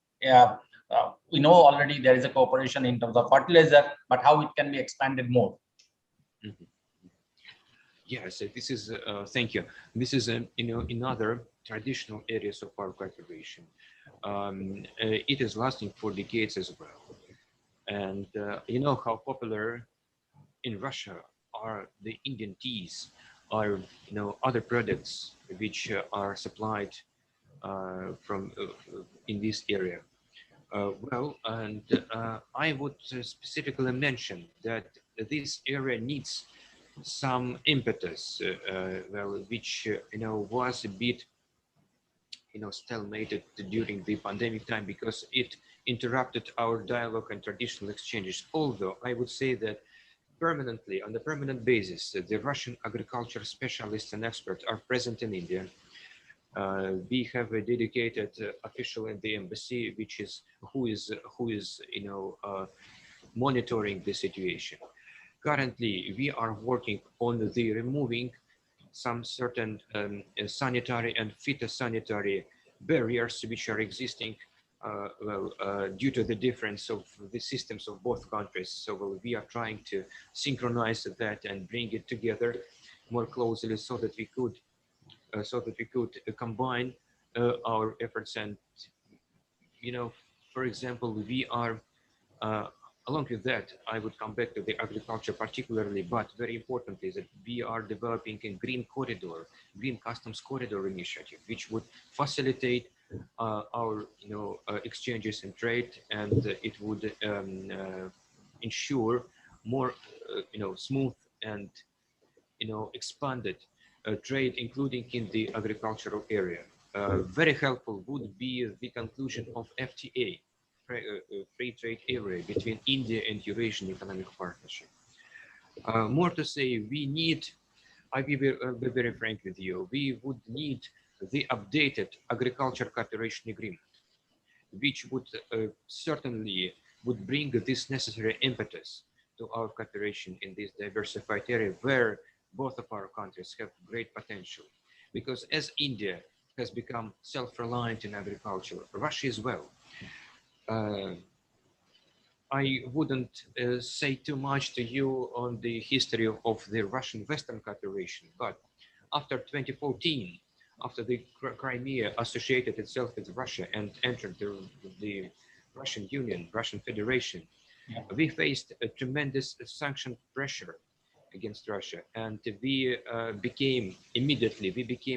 We know already there is a cooperation in terms of fertilizer, but how it can be expanded more? Yes, this is, thank you. This is, in other traditional areas of our cooperation. It is lasting for decades as well. And you know how popular in Russia are the Indian teas, or other products which are supplied from in this area. Well, and I would specifically mention that this area needs some impetus, well, which was a bit stalemated during the pandemic time because it interrupted our dialogue and traditional exchanges. Although I would say that permanently, on a permanent basis, the Russian agriculture specialists and experts are present in India. We have a dedicated official in the embassy, which is who is monitoring the situation. Currently, we are working on the removing some certain sanitary and phytosanitary barriers which are existing due to the difference of the systems of both countries. So we are trying to synchronize that and bring it together more closely so that we could combine our efforts. And for example, we are along with that, I would come back to the agriculture particularly, but very importantly is that we are developing a green corridor, green customs corridor initiative, which would facilitate our exchanges and trade, and it would ensure more smooth and expanded trade, including in the agricultural area. Very helpful would be the conclusion of FTA, free trade area between India and Eurasian Economic Partnership. More to say, we need, I'll be very frank with you, we would need the updated agriculture cooperation agreement, which would certainly would bring this necessary impetus to our cooperation in this diversified area where both of our countries have great potential. Because as India has become self-reliant in agriculture, Russia as well. I wouldn't say too much to you on the history of the Russian Western cooperation, but after 2014, after the Crimea associated itself with Russia and entered the Russian Union, Russian Federation, we faced a tremendous sanction pressure against Russia, and we became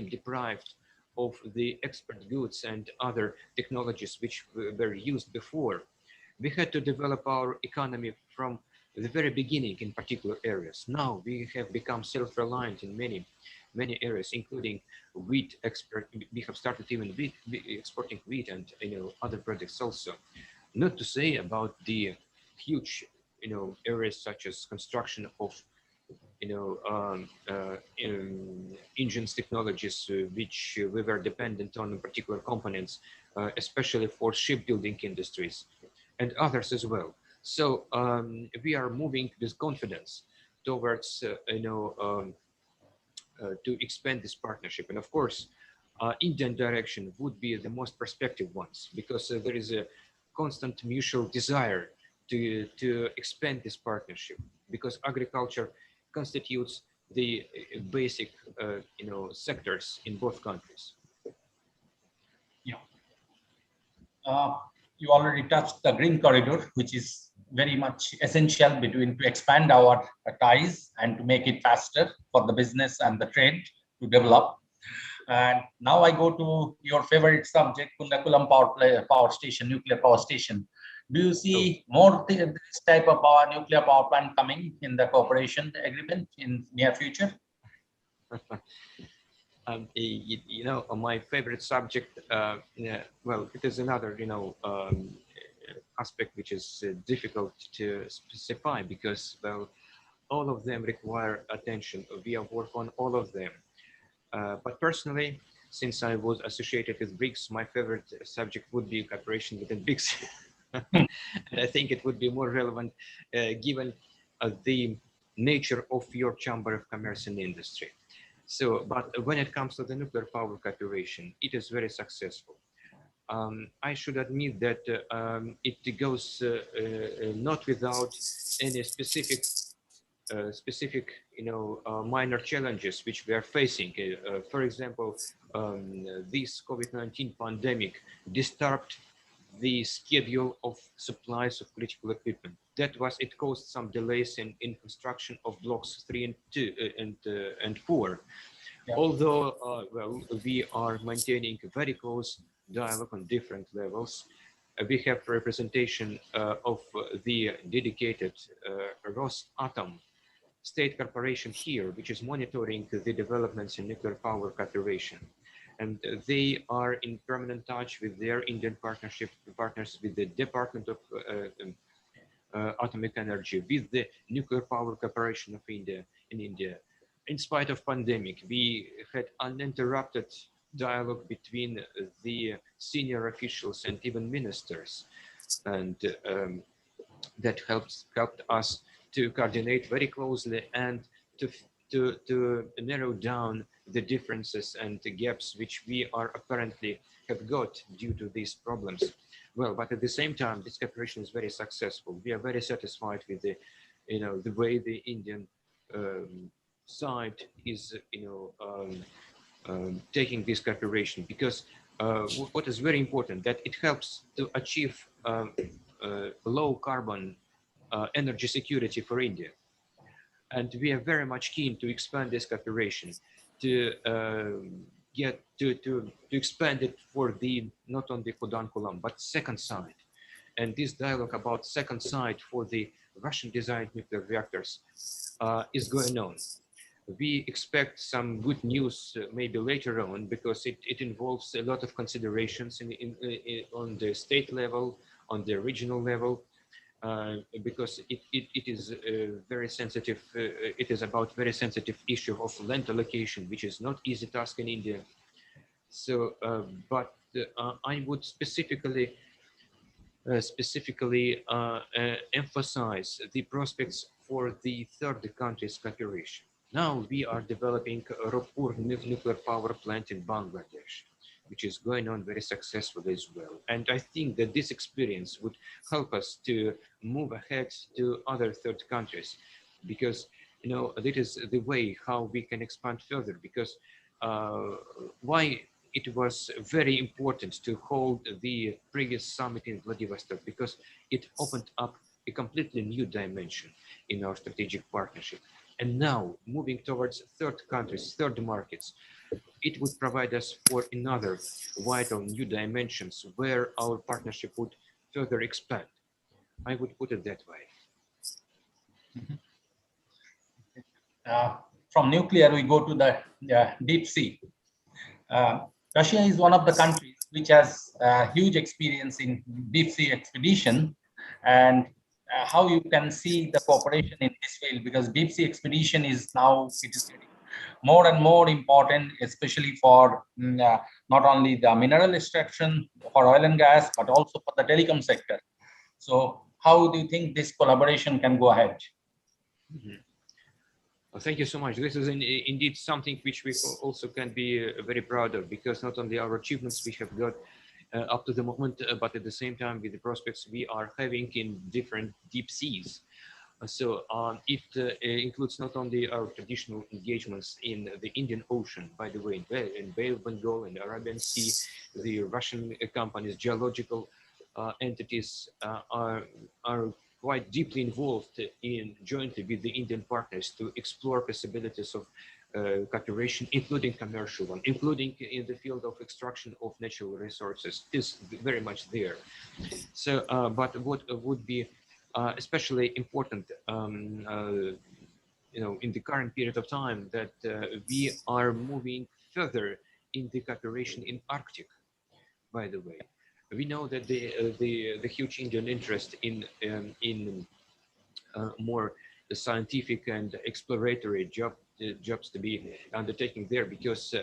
deprived of the export goods and other technologies which were used before. We had to develop our economy from the very beginning in particular areas. Now we have become self-reliant in many areas, including wheat export. We have started even exporting wheat and other products also. Not to say about the huge areas such as construction of engines technologies, which we were dependent on particular components, especially for shipbuilding industries and others as well. So we are moving with confidence towards to expand this partnership. And of course, Indian direction would be the most prospective ones, because there is a constant mutual desire to expand this partnership, because agriculture constitutes the basic sectors in both countries. Yeah. You already touched the green corridor, which is very much essential to expand our ties and to make it faster for the business and the trade to develop. And now I go to your favorite subject, Kundakulam power station, nuclear power station. Do you see more this type of nuclear power plant coming in the cooperation agreement in near future? My favorite subject, well, it is another, aspect which is difficult to specify, because, well, all of them require attention. We have worked on all of them. But personally, since I was associated with Brics, my favorite subject would be cooperation within Brics. And I think it would be more relevant given the nature of your Chamber of Commerce and Industry. So, but when it comes to the nuclear power cooperation, it is very successful. I should admit that it goes not without any specific specific, minor challenges which we are facing. For example, this COVID-19 pandemic disturbed the schedule of supplies of critical equipment. It caused some delays in construction of blocks 3 and 2 and 4. Yeah. Although, we are maintaining a very close dialogue on different levels. We have representation of the dedicated Rosatom state corporation here, which is monitoring the developments in nuclear power cooperation. And they are in permanent touch with their Indian partners, with the Department of Atomic Energy, with the Nuclear Power Corporation of India in India. In spite of pandemic, we had uninterrupted dialogue between the senior officials and even ministers, and that helped us to coordinate very closely and to narrow down the differences and the gaps which we are apparently have got due to these problems. Well, but at the same time, this cooperation is very successful. We are very satisfied with the, the way the Indian side is, taking this cooperation, because what is very important, that it helps to achieve low carbon energy security for India. And we are very much keen to expand this cooperation, to expand it for the not only Kudankulam but second side. And this dialogue about second side for the Russian designed nuclear reactors is going on. We expect some good news maybe later on, because it involves a lot of considerations on the state level, on the regional level, because it is very sensitive. It is about very sensitive issue of land allocation, which is not easy task in India. So, but I would specifically emphasize the prospects for the third countries cooperation. Now we are developing a Raipur nuclear power plant in Bangladesh, which is going on very successfully as well. And I think that this experience would help us to move ahead to other third countries, because, that is the way how we can expand further, because why it was very important to hold the previous summit in Vladivostok, because it opened up a completely new dimension in our strategic partnership. And now moving towards third countries, third markets, it would provide us for another vital new dimensions where our partnership would further expand. I would put it that way. From nuclear, we go to the deep sea. Russia is one of the countries which has huge experience in deep sea expedition, and how you can see the cooperation in this field, because deep sea expedition is now, it is getting more and more important, especially for not only the mineral extraction for oil and gas, but also for the telecom sector. So how do you think this collaboration can go ahead? Mm-hmm. Well, thank you so much. This is indeed something which we also can be very proud of, because not only our achievements we have got up to the moment, but at the same time with the prospects we are having in different deep seas. So it includes not only our traditional engagements in the Indian Ocean, by the way, in Bay of Bengal, in the Arabian Sea, the Russian companies, geological entities are quite deeply involved in jointly with the Indian partners to explore possibilities of cooperation, including commercial one, including in the field of extraction of natural resources, is very much there. So, but what would be especially important, in the current period of time, that we are moving further in the cooperation in Arctic. By the way, we know that the huge Indian interest in more scientific and exploratory jobs to be undertaken there, because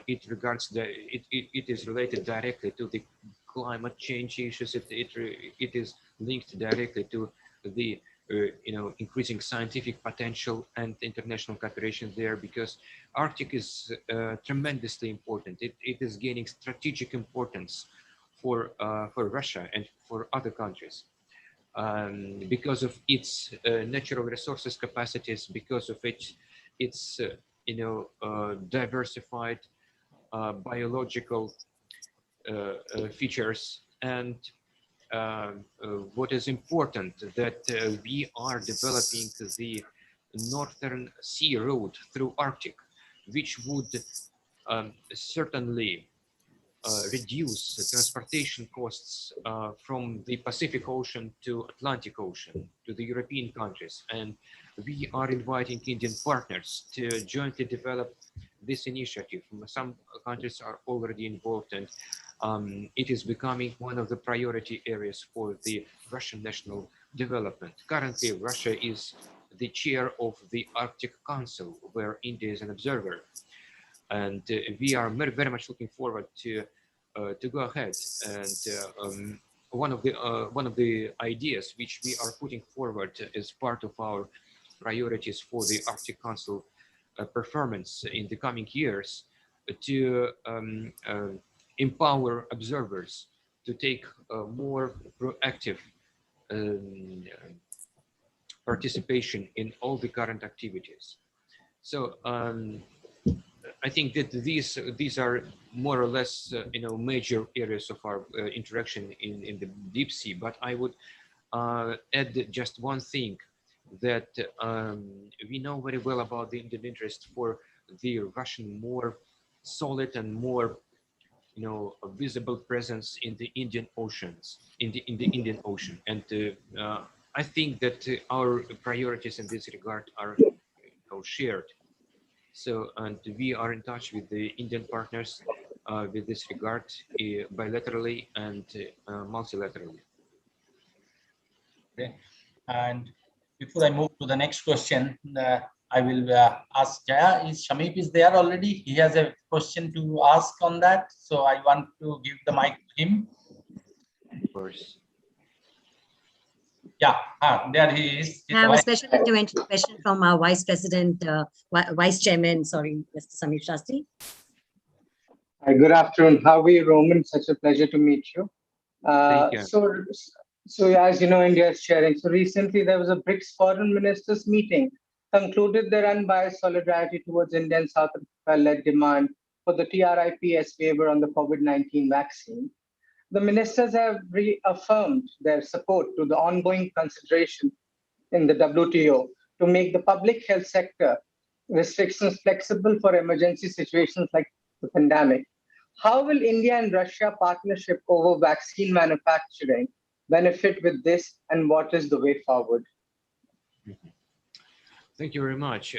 it regards it is related directly to the climate change issues. It is linked directly to the increasing scientific potential and international cooperation there, because Arctic is tremendously important. It is gaining strategic importance for Russia and for other countries. because of its natural resources capacities, because of its diversified biological features, and what is important that we are developing the Northern Sea route through Arctic, which would certainly reduce the transportation costs from the Pacific Ocean to Atlantic Ocean to the European countries. And we are inviting Indian partners to jointly develop this initiative. Some countries are already involved, and it is becoming one of the priority areas for the Russian national development. Currently, Russia is the chair of the Arctic Council, where India is an observer. And we are very much looking forward to go ahead. And one of the ideas which we are putting forward as part of our priorities for the Arctic Council performance in the coming years to empower observers to take more proactive participation in all the current activities. So I think that these are more or less major areas of our interaction in the deep sea. But I would add just one thing, that we know very well about the Indian interest for the Russian more solid and more visible presence in the Indian Oceans, in the Indian Ocean. And I think that our priorities in this regard are shared. So, and we are in touch with the Indian partners with this regard, bilaterally and multilaterally. Okay. And before I move to the next question, I will ask Jaya. Shamip is there already? He has a question to ask on that. So I want to give the mic to him. Of course. Yeah, there he is. I have a special intervention question from our Vice President, Vice Chairman, sorry, Mr. Samir Shastri. Hi, good afternoon. How are you, Roman? Such a pleasure to meet you. Thank you. So as you know, India is sharing. So recently there was a Brics foreign ministers meeting, concluded their unbiased solidarity towards India and South Africa-led demand for the TRIPS waiver on the COVID-19 vaccine. The ministers have reaffirmed their support to the ongoing consideration in the WTO to make the public health sector restrictions flexible for emergency situations like the pandemic. How will India and Russia partnership over vaccine manufacturing benefit with this, and what is the way forward? Thank you very much.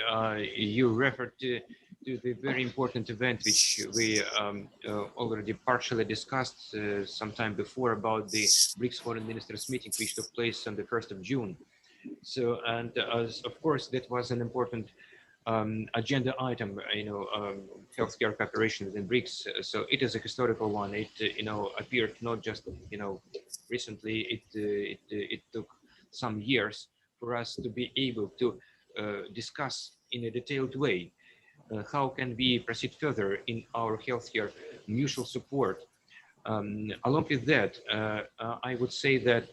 You referred to the very important event which we already partially discussed some time before, about the Brics foreign ministers meeting which took place on the 1st of June. So, and of course, that was an important agenda item, healthcare cooperation within Brics. So it is a historical one. It, appeared not just, recently, it took some years for us to be able to discuss in a detailed way how can we proceed further in our healthcare mutual support. Along with that, I would say that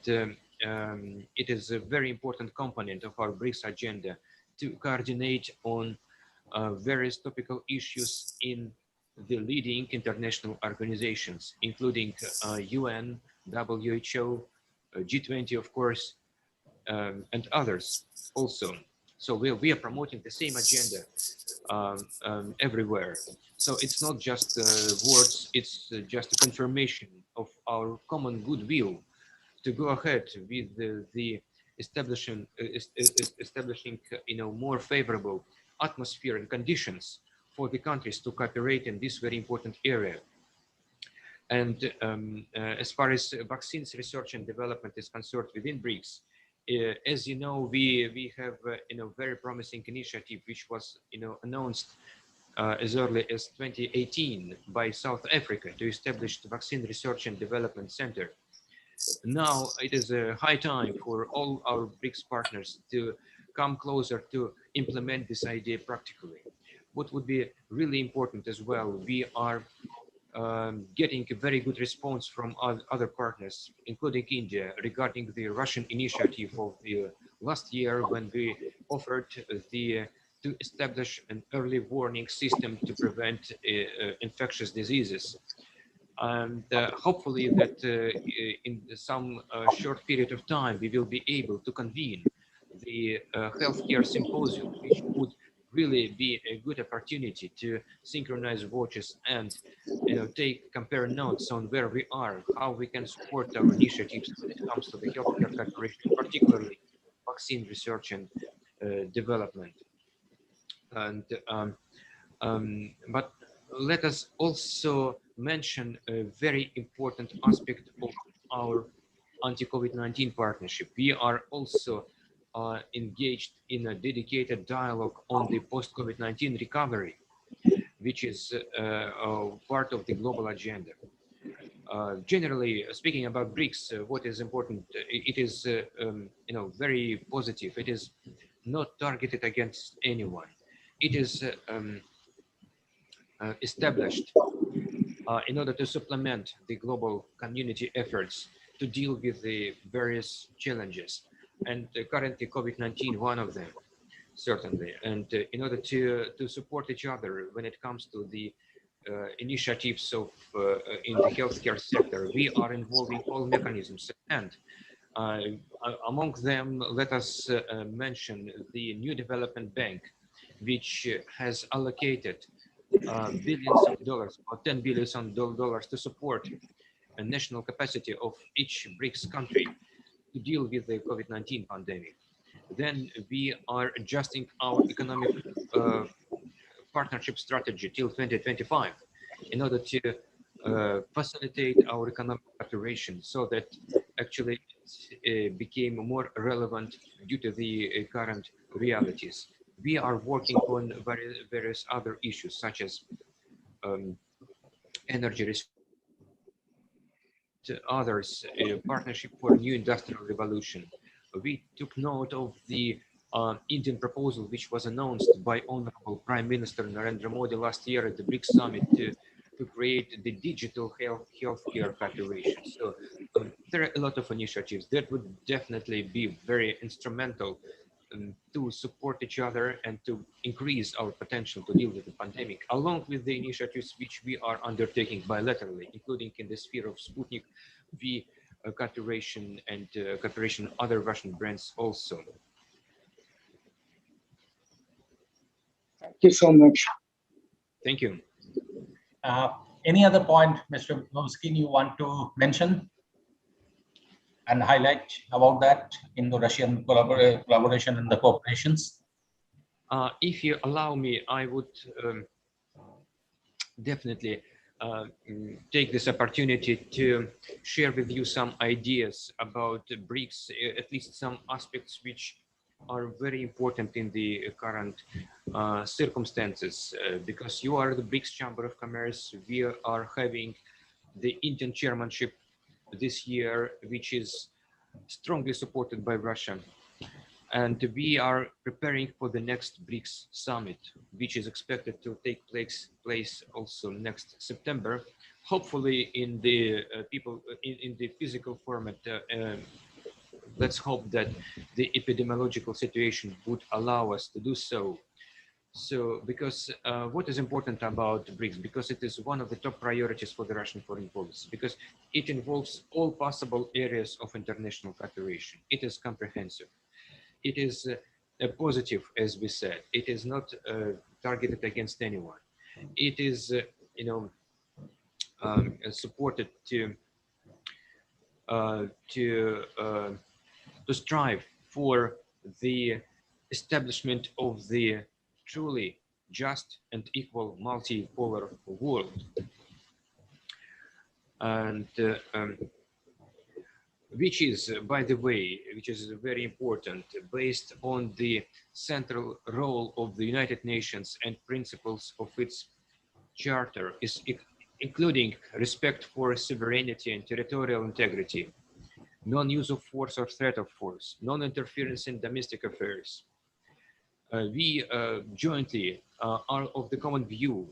it is a very important component of our Brics agenda to coordinate on various topical issues in the leading international organizations, including UN, WHO, G20, of course, and others also. So we are promoting the same agenda everywhere. So it's not just words, it's just a confirmation of our common goodwill to go ahead with the establishing more favorable atmosphere and conditions for the countries to cooperate in this very important area. And as far as vaccines research and development is concerned within Brics, as you know, we have very promising initiative which was announced as early as 2018 by South Africa to establish the Vaccine Research and Development Center. Now it is a high time for all our Brics partners to come closer to implement this idea practically. What would be really important as well, we are getting a very good response from other partners, including India, regarding the Russian initiative of the last year when we offered to establish an early warning system to prevent infectious diseases. And hopefully that in some short period of time, we will be able to convene the healthcare symposium, which would really be a good opportunity to synchronize watches and compare notes on where we are, how we can support our initiatives when it comes to the healthcare cooperation, particularly vaccine research and development. And but let us also mention a very important aspect of our anti-COVID-19 partnership. We are also engaged in a dedicated dialogue on the post-COVID-19 recovery, which is part of the global agenda. Generally speaking about Brics, what is important, it is very positive. It is not targeted against anyone. It is established in order to supplement the global community efforts to deal with the various challenges. And currently COVID-19, one of them, certainly. And in order to support each other when it comes to the initiatives of in the healthcare sector, we are involving all mechanisms. And among them, let us mention the New Development Bank, which has allocated billions of dollars, or $10 billion to support a national capacity of each Brics country to deal with the COVID-19 pandemic. Then we are adjusting our economic partnership strategy till 2025 in order to facilitate our economic cooperation, so that actually it became more relevant due to the current realities. We are working on various other issues, such as energy research, others, partnership for new industrial revolution. We took note of the Indian proposal, which was announced by Honorable Prime Minister Narendra Modi last year at the Brics Summit to create the digital healthcare cooperation. So there are a lot of initiatives that would definitely be very instrumental to support each other and to increase our potential to deal with the pandemic, along with the initiatives which we are undertaking bilaterally, including in the sphere of Sputnik V cooperation and cooperation with other Russian brands also. Thank you so much. Thank you. Any other point, Mr. Novskin, you want to mention and highlight about that Indo-Russian collaboration and the cooperations? If you allow me, I would definitely take this opportunity to share with you some ideas about Brics, at least some aspects which are very important in the current circumstances, because you are the Brics Chamber of Commerce. We are having the Indian chairmanship this year, which is strongly supported by Russia. And we are preparing for the next Brics summit, which is expected to take place also next September, hopefully in the in the physical format. Let's hope that the epidemiological situation would allow us to do so. So, because what is important about Brics, because it is one of the top priorities for the Russian foreign policy, because it involves all possible areas of international cooperation. It is comprehensive. It is a positive, as we said. It is not targeted against anyone. It is, supported to strive for the establishment of the truly just and equal multipolar world. And which is, by the way, which is very important, based on the central role of the United Nations and principles of its charter, is including respect for sovereignty and territorial integrity, non-use of force or threat of force, non-interference in domestic affairs. We jointly are of the common view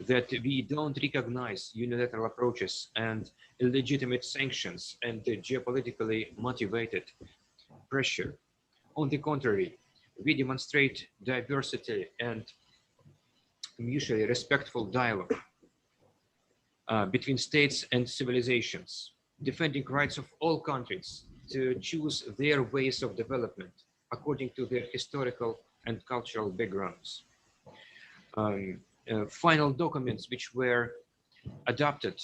that we don't recognize unilateral approaches and illegitimate sanctions and the geopolitically motivated pressure. On the contrary, we demonstrate diversity and mutually respectful dialogue between states and civilizations, defending rights of all countries to choose their ways of development according to their historical and cultural backgrounds. Final documents which were adopted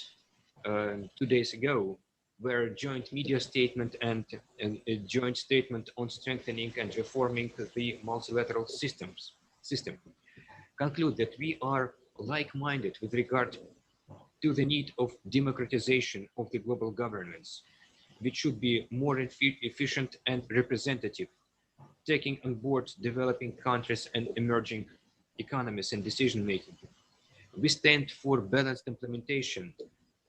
2 days ago were a joint media statement and a joint statement on strengthening and reforming the multilateral system, conclude that we are like-minded with regard to the need of democratization of the global governance, which should be more efficient and representative, taking on board developing countries and emerging economies in decision-making. We stand for balanced implementation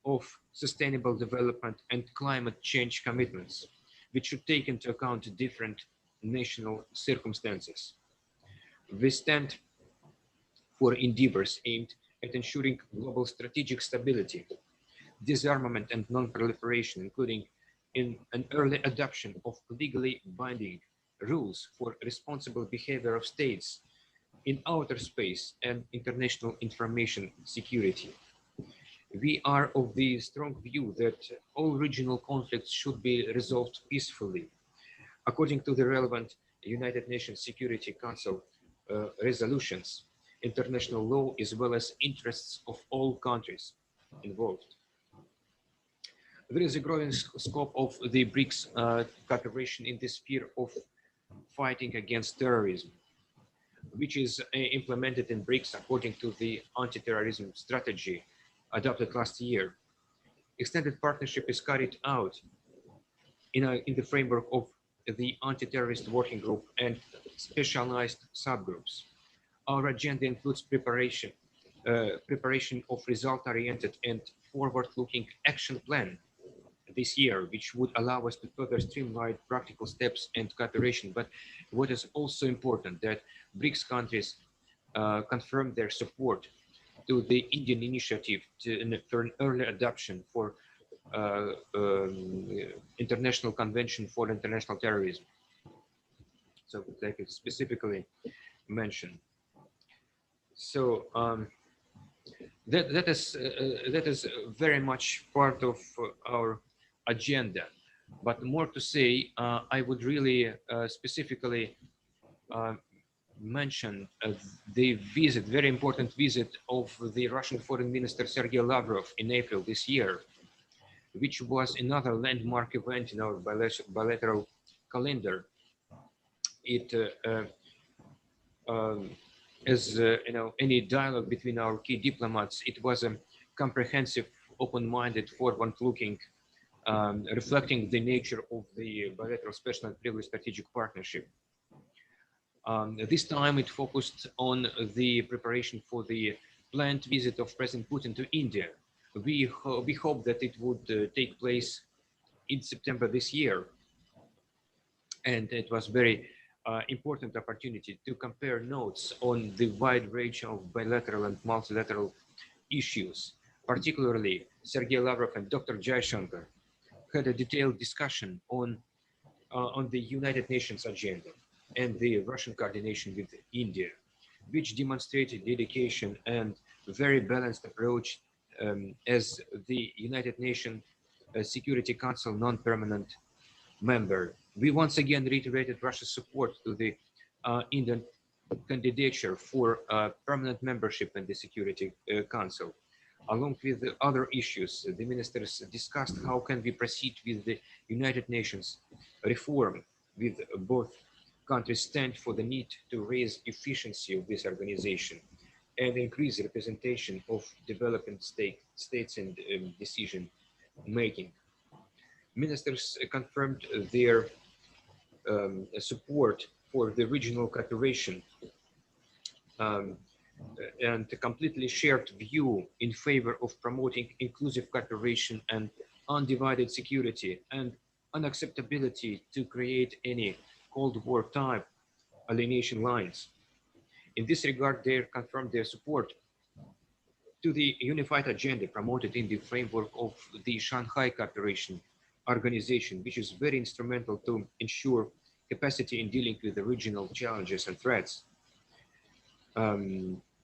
of sustainable development and climate change commitments, which should take into account different national circumstances. We stand for endeavors aimed at ensuring global strategic stability, disarmament and non-proliferation, including in an early adoption of legally binding rules for responsible behavior of states in outer space and international information security. We are of the strong view that all regional conflicts should be resolved peacefully, according to the relevant United Nations Security Council resolutions, international law, as well as interests of all countries involved. There is a growing scope of the Brics cooperation in the sphere of fighting against terrorism, which is implemented in Brics according to the anti-terrorism strategy adopted last year. Extended partnership is carried out in the framework of the anti-terrorist working group and specialized subgroups. Our agenda includes preparation of result-oriented and forward-looking action plan this year, which would allow us to further streamline practical steps and cooperation. But what is also important that Brics countries confirm their support to the Indian initiative for an early adoption for International Convention for International Terrorism. So like it specifically mentioned. So that is very much part of our agenda. But more to say, I would really specifically mention the visit, very important visit of the Russian Foreign Minister Sergei Lavrov in April this year, which was another landmark event in our bilateral calendar. It, as you know, any dialogue between our key diplomats, it was a comprehensive, open-minded, forward-looking, reflecting the nature of the bilateral special and privileged strategic partnership. This time it focused on the preparation for the planned visit of President Putin to India. We hope that it would take place in September this year. And it was very important opportunity to compare notes on the wide range of bilateral and multilateral issues. Particularly, Sergei Lavrov and Dr. Jaishankar had a detailed discussion on the United Nations agenda and the Russian coordination with India, which demonstrated dedication and very balanced approach as the United Nations Security Council non-permanent member. We once again reiterated Russia's support to the Indian candidature for permanent membership in the Security Council. Along with the other issues, the ministers discussed how can we proceed with the United Nations reform, with both countries stand for the need to raise efficiency of this organization and increase representation of developing states in decision making. Ministers confirmed their support for the regional cooperation and a completely shared view in favor of promoting inclusive cooperation and undivided security and unacceptability to create any Cold War type alienation lines. In this regard, they confirmed their support to the unified agenda promoted in the framework of the Shanghai Cooperation Organization, which is very instrumental to ensure capacity in dealing with the regional challenges and threats.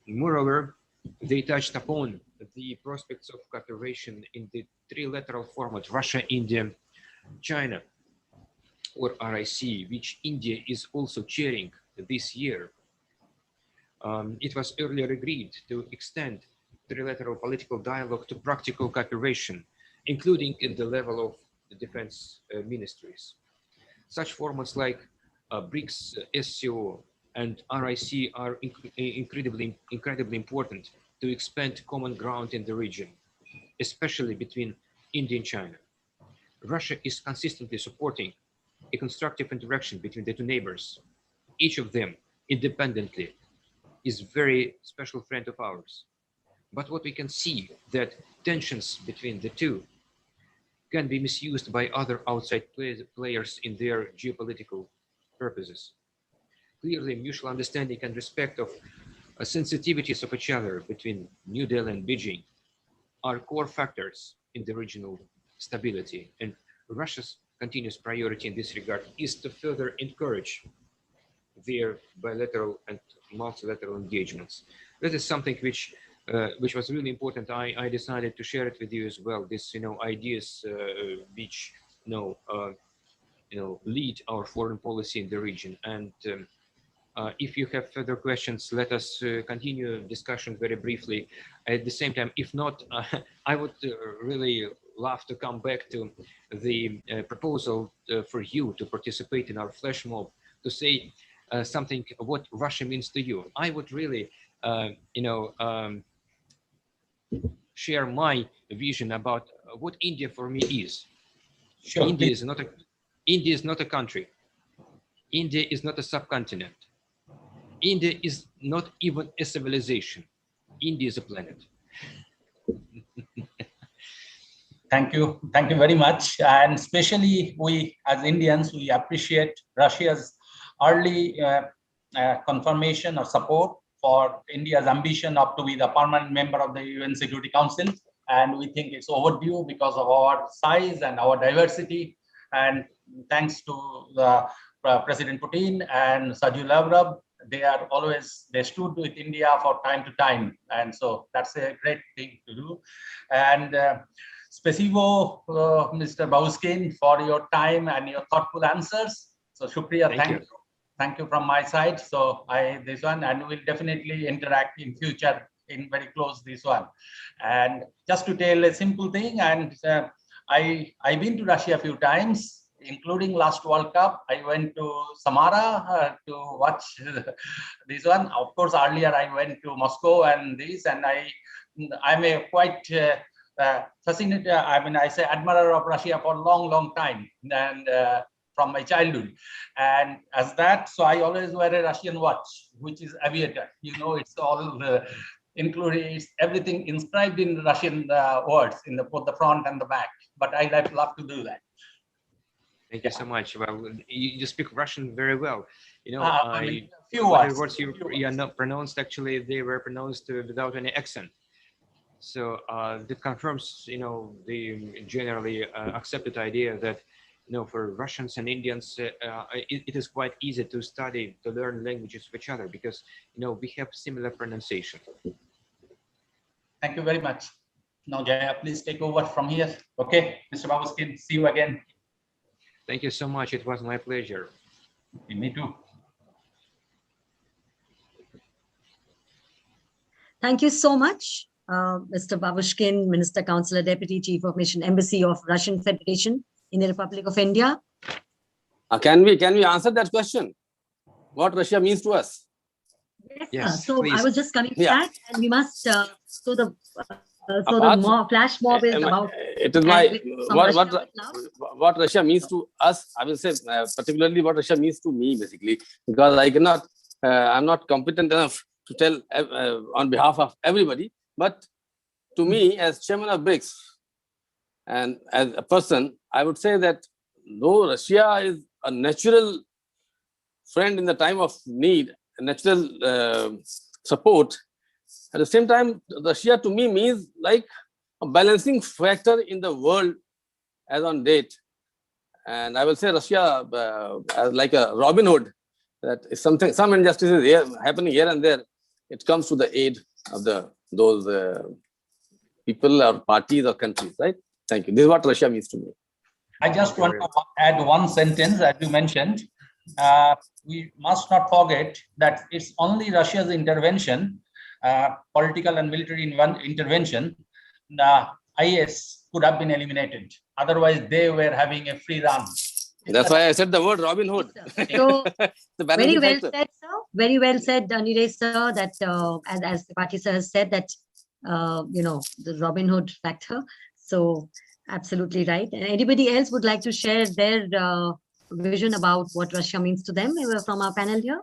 Moreover, they touched upon the prospects of cooperation in the trilateral format, Russia, India, China, or RIC, which India is also chairing this year. It was earlier agreed to extend trilateral political dialogue to practical cooperation, including at the level of the defense ministries. Such formats like Brics, SCO, and RIC are incredibly important to expand common ground in the region, especially between India and China. Russia is consistently supporting a constructive interaction between the two neighbors. Each of them independently is a very special friend of ours. But what we can see that tensions between the two can be misused by other outside players in their geopolitical purposes. Clearly, mutual understanding and respect of sensitivities of each other between New Delhi and Beijing are core factors in the regional stability, and Russia's continuous priority in this regard is to further encourage their bilateral and multilateral engagements. That is something which was really important. I decided to share it with you as well. This, ideas which lead our foreign policy in the region. And if you have further questions, let us continue discussion very briefly. At the same time, if not, I would really love to come back to the proposal for you to participate in our flash mob, to say something what Russia means to you. I would really, share my vision about what India for me is. Sure, India is not a country. India is not a subcontinent. India is not even a civilization. India is a planet. Thank you very much. And especially we as Indians, we appreciate Russia's early confirmation or support for India's ambition of to be the permanent member of the UN Security Council. And we think it's overdue because of our size and our diversity. And thanks to President Putin and Sergey Lavrov, they stood with India for time to time. And so that's a great thing to do. And Spasibo, Mr. Babuskin, for your time and your thoughtful answers. So Shukriya, thank you from my side. So this one, and we'll definitely interact in future in very close this one. And just to tell a simple thing, and I've been to Russia a few times, including last World Cup. I went to Samara to watch this one. Of course, earlier I went to Moscow and this, and I'm a quite fascinated, I say admirer of Russia for a long time, and from my childhood. And as that, so I always wear a Russian watch, which is aviator. It's all including everything inscribed in Russian words in both the front and the back. But I love to do that. Thank you so much. Well, you speak Russian very well. Few words you not pronounced, actually, they were pronounced without any accent. So that confirms, the generally accepted idea that, for Russians and Indians, it is quite easy to learn languages of each other because, we have similar pronunciation. Thank you very much. Now, Jaya, please take over from here. Okay, Mr. Babuskin, see you again. Thank you so much. It was my pleasure. Me too. Thank you so much, Mr. Babushkin, Minister, Counselor, Deputy Chief of Mission, Embassy of Russian Federation in the Republic of India. Can we answer that question? What Russia means to us? Yes, so please. I was just coming to that, and we must. So the flash mob is about. It is what Russia means to us. I will say particularly what Russia means to me, basically, because I cannot. I'm not competent enough to tell on behalf of everybody. But to me, as chairman of Brics, and as a person, I would say that though Russia is a natural friend in the time of need, a natural support, At the same time, Russia to me means like a balancing factor in the world as on date. And I will say Russia as like a Robin Hood, that if some injustices here happening here and there, it comes to the aid of those people or parties or countries, right? Thank you. This is what Russia means to me. I just want to add one sentence, as you mentioned. We must not forget that it's only Russia's intervention, political and military intervention, the IS could have been eliminated. Otherwise, they were having a free run. That's why I said the word Robin Hood. So, The very balancing well factor. said, sir. Very well said, Nilesh sir, that as Tripathi sir has said that, the Robin Hood factor. So absolutely right. And anybody else would like to share their vision about what Russia means to them from our panel here?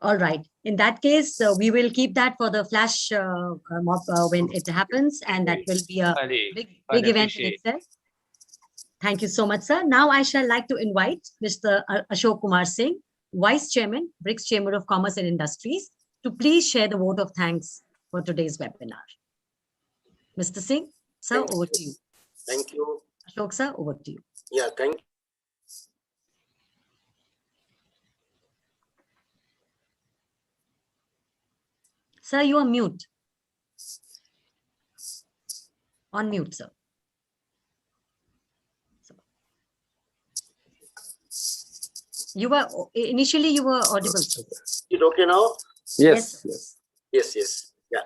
All right. In that case, we will keep that for the flash mob when it happens, and that will be a big event in itself. Thank you so much, sir. Now I shall like to invite Mr. Ashok Kumar Singh, Vice Chairman, Brics Chamber of Commerce and Industries, to please share the vote of thanks for today's webinar. Mr. Singh, sir, over to you. Thank you. Ashok, sir, over to you. Yeah, thank you. Sir, you are mute. On mute, sir. You were initially you were audible. Is it okay now? Yes. Yes. Yeah.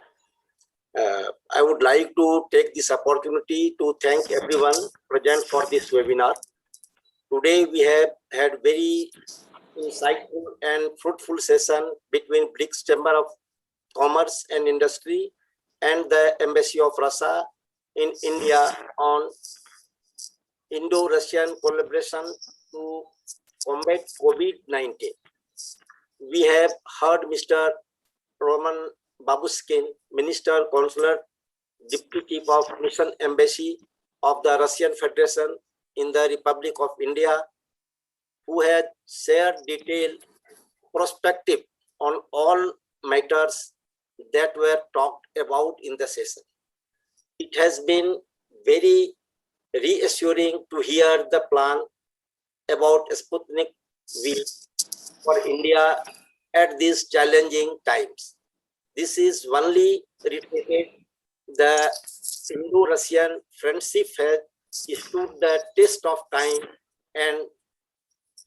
I would like to take this opportunity to thank everyone present for this webinar. Today we have had very insightful and fruitful session between Brics Chamber of Commerce and Industry and the Embassy of Russia in India on Indo-Russian collaboration to combat COVID-19. We have heard Mr. Roman Babushkin, Minister, Consular, Deputy Chief of Mission Embassy of the Russian Federation in the Republic of India, who had shared detailed perspective on all matters that were talked about in the session. It has been very reassuring to hear the plan about Sputnik V for India at these challenging times. This is only repeated the Indo-Russian friendship has stood the test of time, and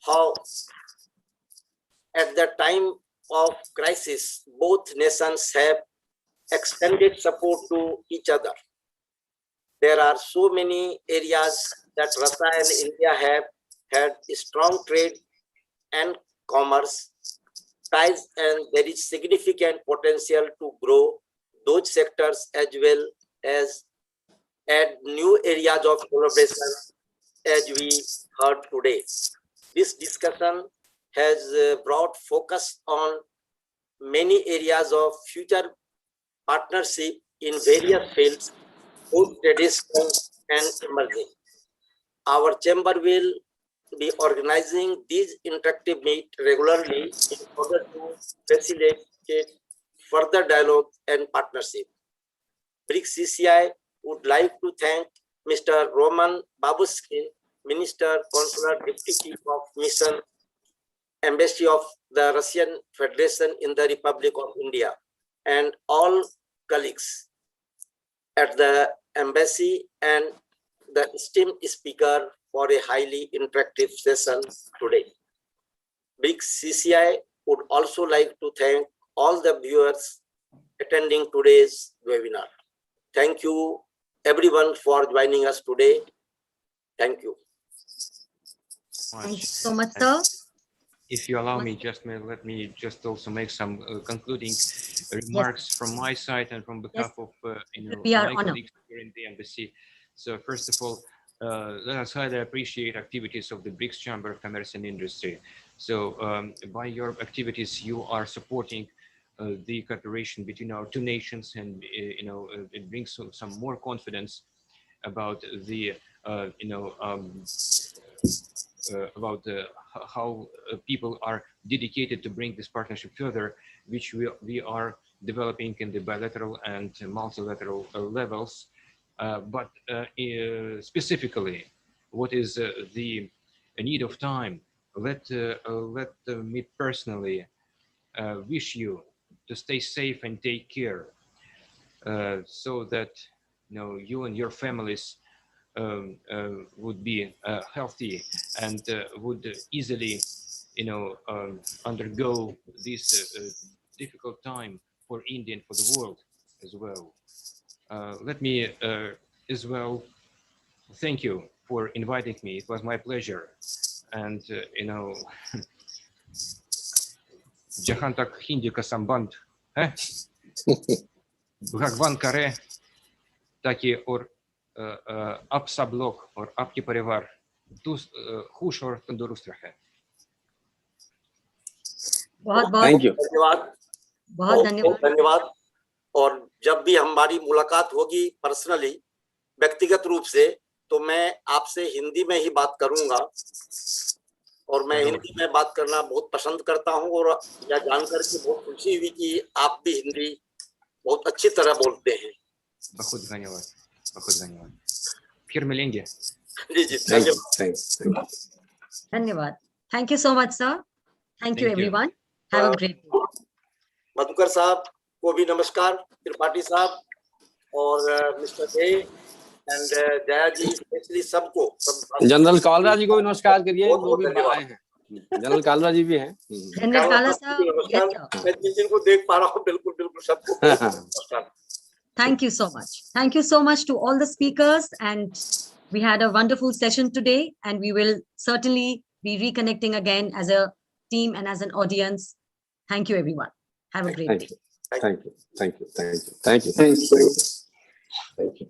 how at the time of crisis, both nations have extended support to each other. There are so many areas that Russia and India have had strong trade and commerce ties, and there is significant potential to grow those sectors as well as add new areas of collaboration as we heard today. This discussion has brought focus on many areas of future partnership in various fields, both traditional and emerging. Our chamber will be organizing these interactive meets regularly in order to facilitate further dialogue and partnership. Brics CCI would like to thank Mr. Roman Babushkin, Minister, Consular, Deputy Chief of Mission, Embassy of the Russian Federation in the Republic of India, and all colleagues at the embassy and the esteemed speaker for a highly interactive session today. Brics CCI would also like to thank all the viewers attending today's webinar. Thank you everyone for joining us today. Thank you. Thank you so much, sir. If you allow me, let me just also make some concluding remarks from my side and from behalf of my colleagues here in the embassy. So first of all, let us highly appreciate activities of the Brics Chamber of Commerce and Industry. So by your activities, you are supporting the cooperation between our two nations, and it brings some more confidence about the how people are dedicated to bring this partnership further, which we are developing in the bilateral and multilateral levels. But specifically, what is the need of time? Let me personally wish you to stay safe and take care, so that you and your families would be healthy and would easily undergo this difficult time for India and for the world as well. Let me as well thank you for inviting me. It was my pleasure. And Jahan tak Hindi ka samband hai Bhagwan kare taki और आप सब लोग और आपके परिवार खुश और तंदुरुस्त रहे. Thank you. धन्यवाद, बहुत धन्यवाद. धन्यवाद. और जब भी हमारी मुलाकात होगी पर्सनली, व्यक्तिगत रूप से, तो मैं आपसे हिंदी में ही बात करूंगा. और मैं हिंदी में बात करना बहुत पसंद करता हूं, और यह जानकर के बहुत खुशी हुई कि आप भी हिंदी बहुत अच्छी तरह बोलते हैं. बहुत धन्यवाद, बहुत धन्यवाद. फिर मिलेंगे. जी जी, धन्यवाद. धन्यवाद. Thank you so much, sir. Thank you, everyone. Have a great day. Madhukar साहब को भी नमस्कार, त्रिपाठी साहब और mister Dey and Jaya ji, specially सबको. जनरल कालरा जी को भी नमस्कार करिए, वो भी आए हैं. जनरल कालरा जी भी हैं. जनरल कालरा साहब, मैं जिनको देख पा रहा हूँ, बिल्कुल बिल्कुल सबको नमस्कार. Thank you so much. Thank you so much to all the speakers, and we had a wonderful session today, and we will certainly be reconnecting again as a team and as an audience. Thank you, everyone. Have a great day. Thank you. Thank you. Thank you. Thank you. Thank you. Thank you. Thank you.